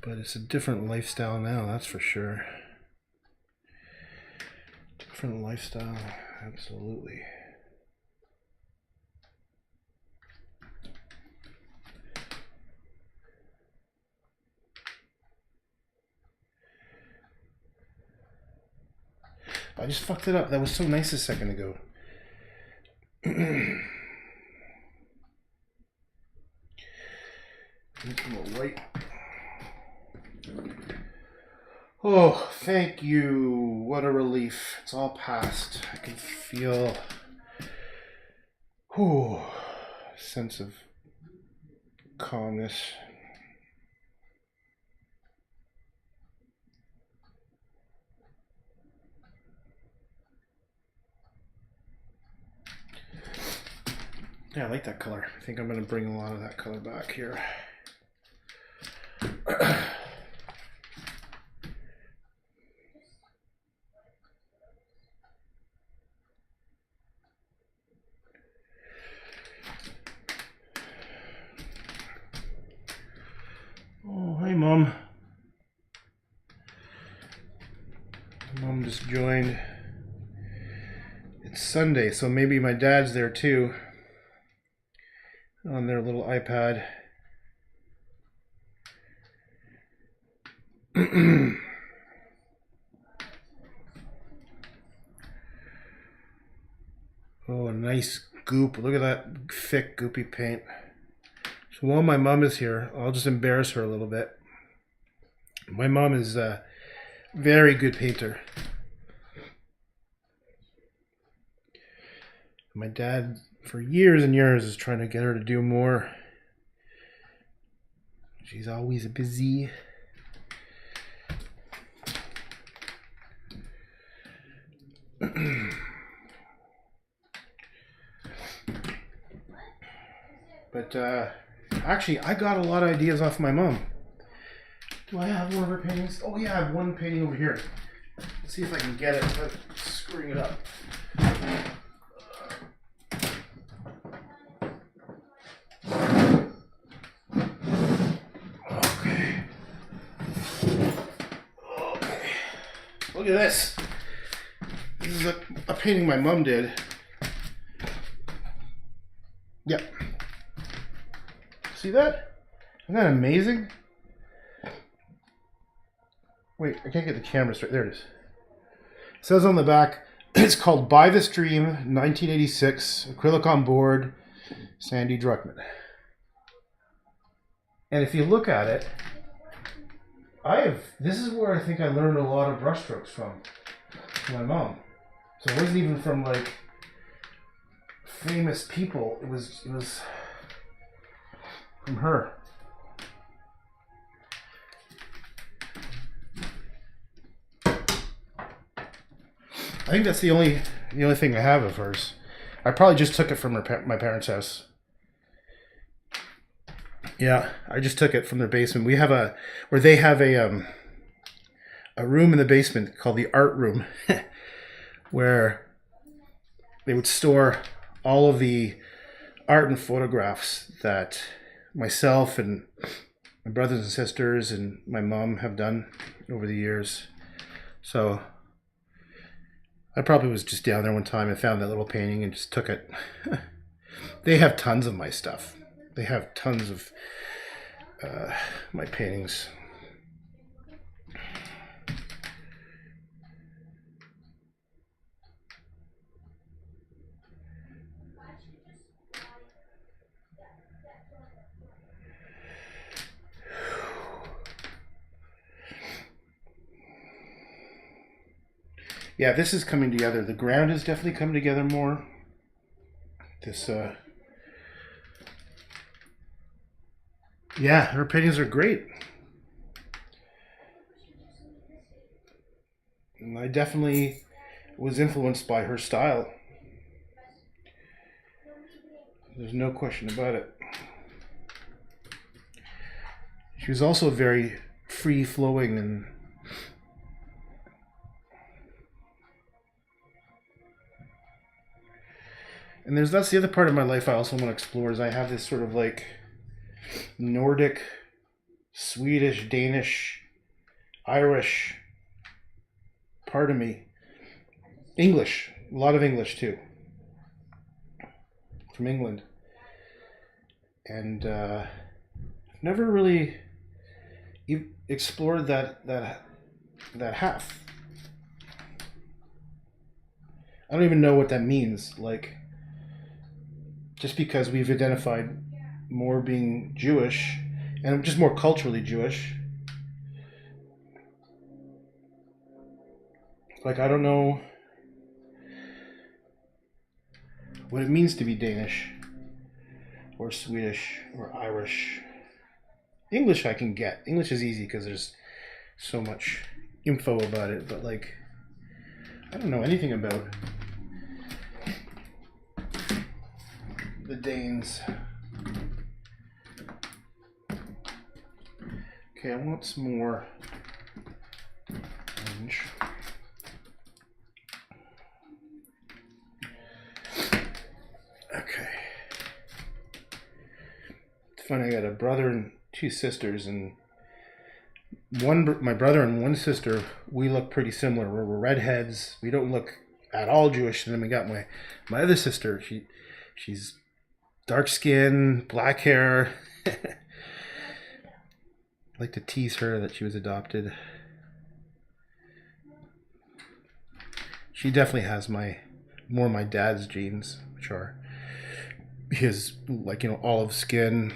But it's a different lifestyle now, that's for sure. Different lifestyle, absolutely. I just fucked it up. That was so nice a second ago. Right. Oh, thank you. What a relief. It's all past. I can feel a sense of calmness. Yeah, I like that color. I think I'm going to bring a lot of that color back here. Oh, hi, Mom. Mom just joined. It's Sunday, so maybe my dad's there too on their little iPad. Oh, a nice goop. Look at that thick, goopy paint. So while my mom is here, I'll just embarrass her a little bit. My mom is a very good painter. My dad, for years and years, is trying to get her to do more. She's always busy. But actually, I got a lot of ideas off my mom. Do I have one of her paintings? Oh yeah, I have one painting over here. Let's see if I can get it without screwing it up. Okay. Look at this. This is a painting my mom did. Yep. See that? Isn't that amazing? Wait, I can't get the camera straight. There it is. It says on the back, it's called By the Stream, 1986, acrylic on board, Sandy Druckmann. And if you look at it, this is where I think I learned a lot of brushstrokes from my mom. So it wasn't even from like famous people. It was from her. I think that's the only thing I have of hers. I probably just took it from my parents' house. Yeah, I just took it from their basement. They have a room in the basement called the art room, where they would store all of the art and photographs that myself and my brothers and sisters and my mom have done over the years. So I probably was just down there one time and found that little painting and just took it. They have tons of my stuff. They have tons of my paintings. Yeah, this is coming together. The ground has definitely come together more. Yeah, her paintings are great. And I definitely was influenced by her style. There's no question about it. She was also very free-flowing and that's the other part of my life I also want to explore is I have this sort of like Nordic, Swedish, Danish, Irish part of me. English, a lot of English too, from England. And never really explored that half. I don't even know what that means. Like, just because we've identified more being Jewish and just more culturally Jewish. Like, I don't know what it means to be Danish or Swedish or Irish. English I can get. English is easy because there's so much info about it, but like, I don't know anything about the Danes. Okay, I want some more orange. Okay. It's funny, I got a brother and two sisters, and my brother and one sister, we look pretty similar. We're redheads. We don't look at all Jewish. And then we got my other sister. She's dark skin, black hair. I like to tease her that she was adopted. She definitely has more my dad's genes, which are his, like, you know, olive skin,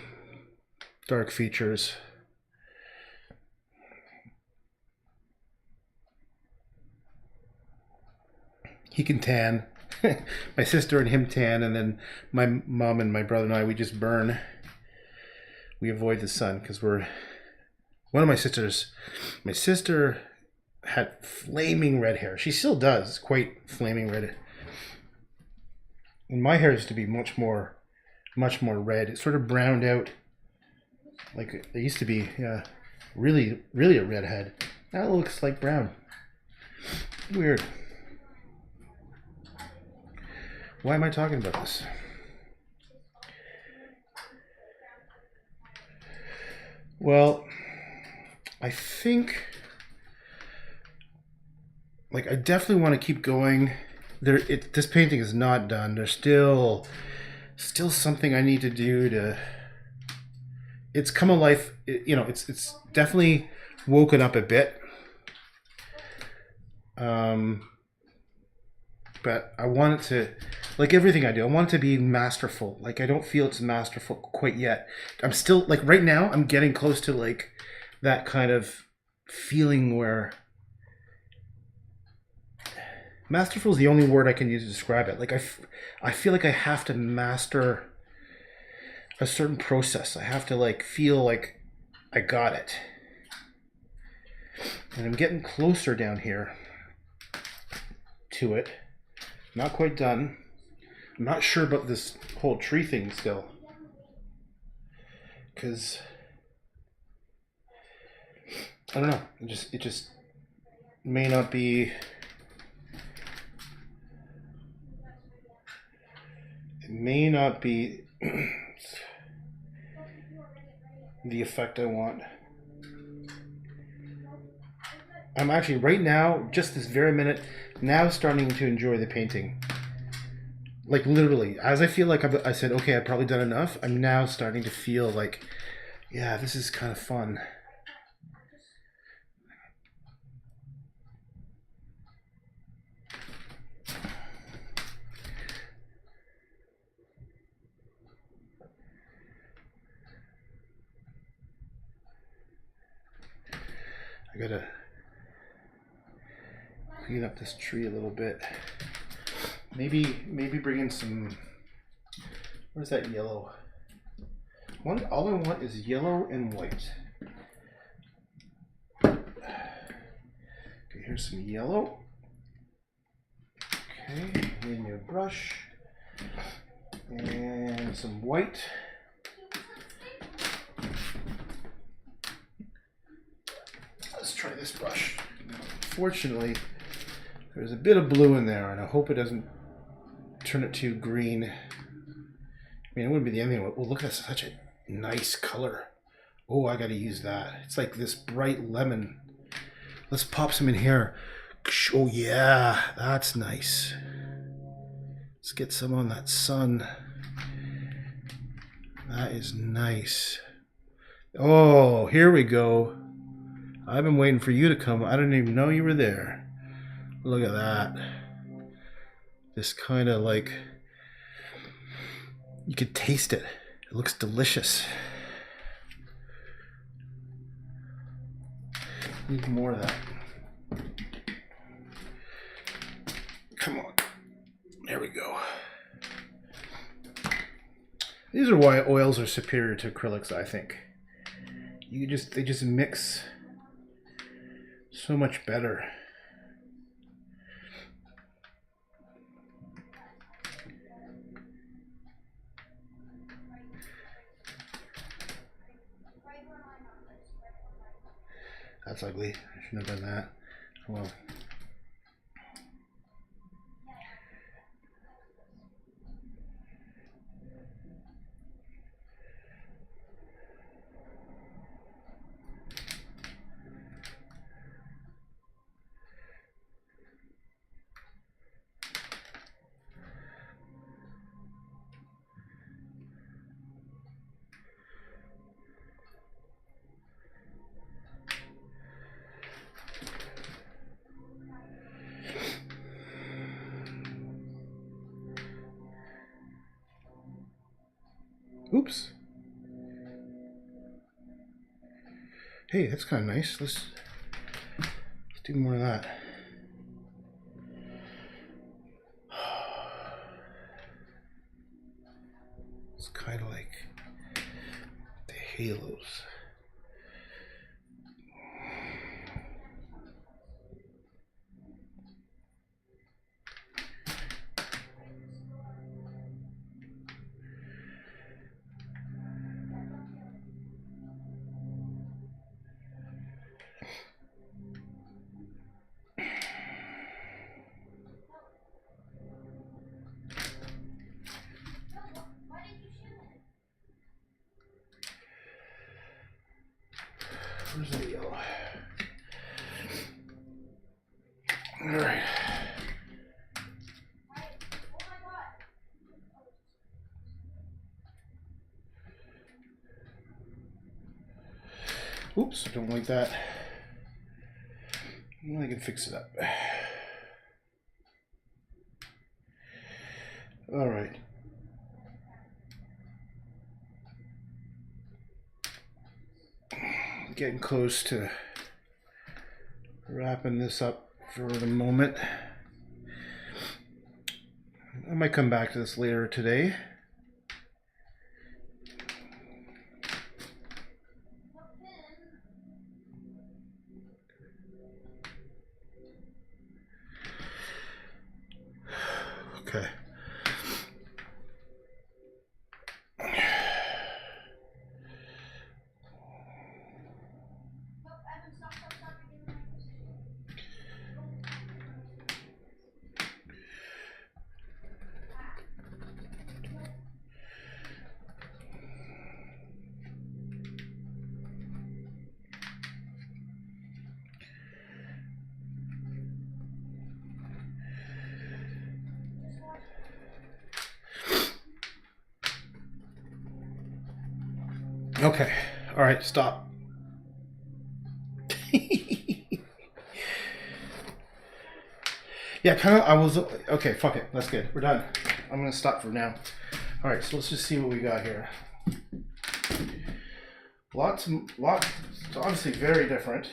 dark features. He can tan. My sister and him tan, and then my mom and my brother and I, we just burn. We avoid the sun because one of my sister had flaming red hair. She still does, quite flaming red. And my hair used to be much more red. It sort of browned out like it used to be. Yeah, really a redhead. Now it looks like brown. Weird. Why am I talking about this? Well, I think, like, I definitely want to keep going. This painting is not done. There's still something I need to do to. It's come alive. You know, it's definitely woken up a bit. But I want it to, like everything I do, I want it to be masterful. Like, I don't feel it's masterful quite yet. I'm still, like, right now, I'm getting close to, like, that kind of feeling where masterful is the only word I can use to describe it. Like, I feel like I have to master a certain process. I have to, like, feel like I got it. And I'm getting closer down here to it. Not quite done. I'm not sure about this whole tree thing still, because I don't know. It just may not be. It may not be the effect I want. I'm actually right now, just this very minute, now starting to enjoy the painting. Like, literally, as I feel like I said, okay, I've probably done enough, I'm now starting to feel like, yeah, this is kind of fun. I gotta clean up this tree a little bit. Maybe bring in some. Where's that yellow? All I want is yellow and white. Okay, here's some yellow. Okay, in your brush, and some white. Let's try this brush. Fortunately, there's a bit of blue in there, and I hope it doesn't turn it too green. I mean, it wouldn't be the end of it. Oh, look at such a nice color. Oh, I gotta use that. It's like this bright lemon. Let's pop some in here. Oh yeah, that's nice. Let's get some on that sun. That is nice. Oh, here we go. I've been waiting for you to come. I didn't even know you were there. Look at that. This kind of like, you could taste it. It looks delicious. Need more of that. Come on. There we go. These are why oils are superior to acrylics, I think. They just mix so much better. That's ugly. I shouldn't have done that. Well. Oops. Hey, that's kind of nice. Let's do more of that. It's kind of like the halos. Where's the yellow? All right. Oops, I don't like that. Well, I can fix it up. All right. Getting close to wrapping this up for the moment. I might come back to this later today. Okay. Okay. All right, stop. Yeah, kind of, I was, okay, fuck it. That's good. We're done. I'm going to stop for now. All right, so let's just see what we got here. Lots, it's obviously very different.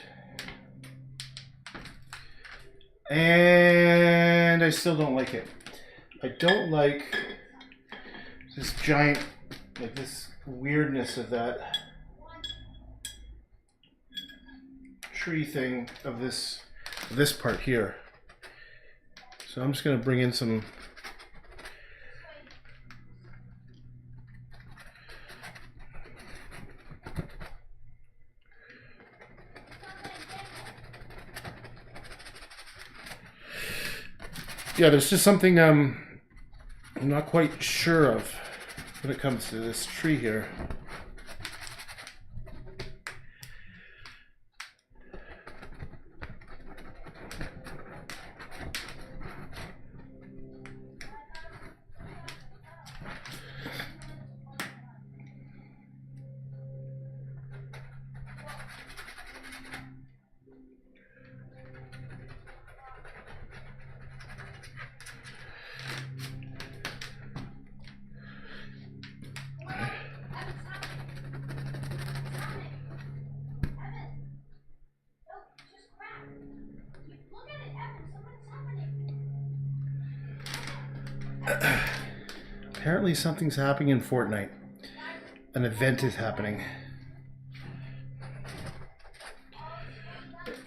And I still don't like it. I don't like this giant, like this weirdness of that tree thing of this part here. So I'm just going to bring in some there's just something I'm not quite sure of when it comes to this tree here. Apparently something's happening in Fortnite. An event is happening.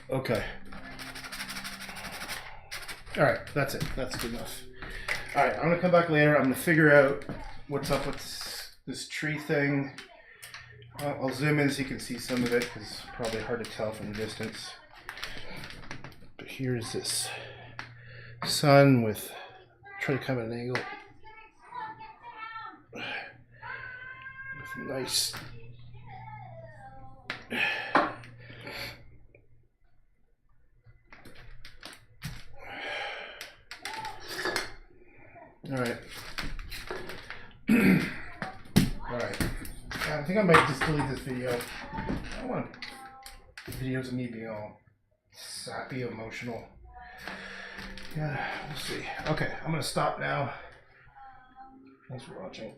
Okay. Alright, that's it. That's good enough. Alright, I'm going to come back later. I'm going to figure out what's up with this tree thing. I'll zoom in so you can see some of it, because it's probably hard to tell from the distance. But here's this sun with, try to come at an angle. With nice. All right. All right. I think I might just delete this video. I don't want videos of me being all sappy, emotional. Yeah, we'll see. Okay, I'm gonna stop now. Thanks for watching.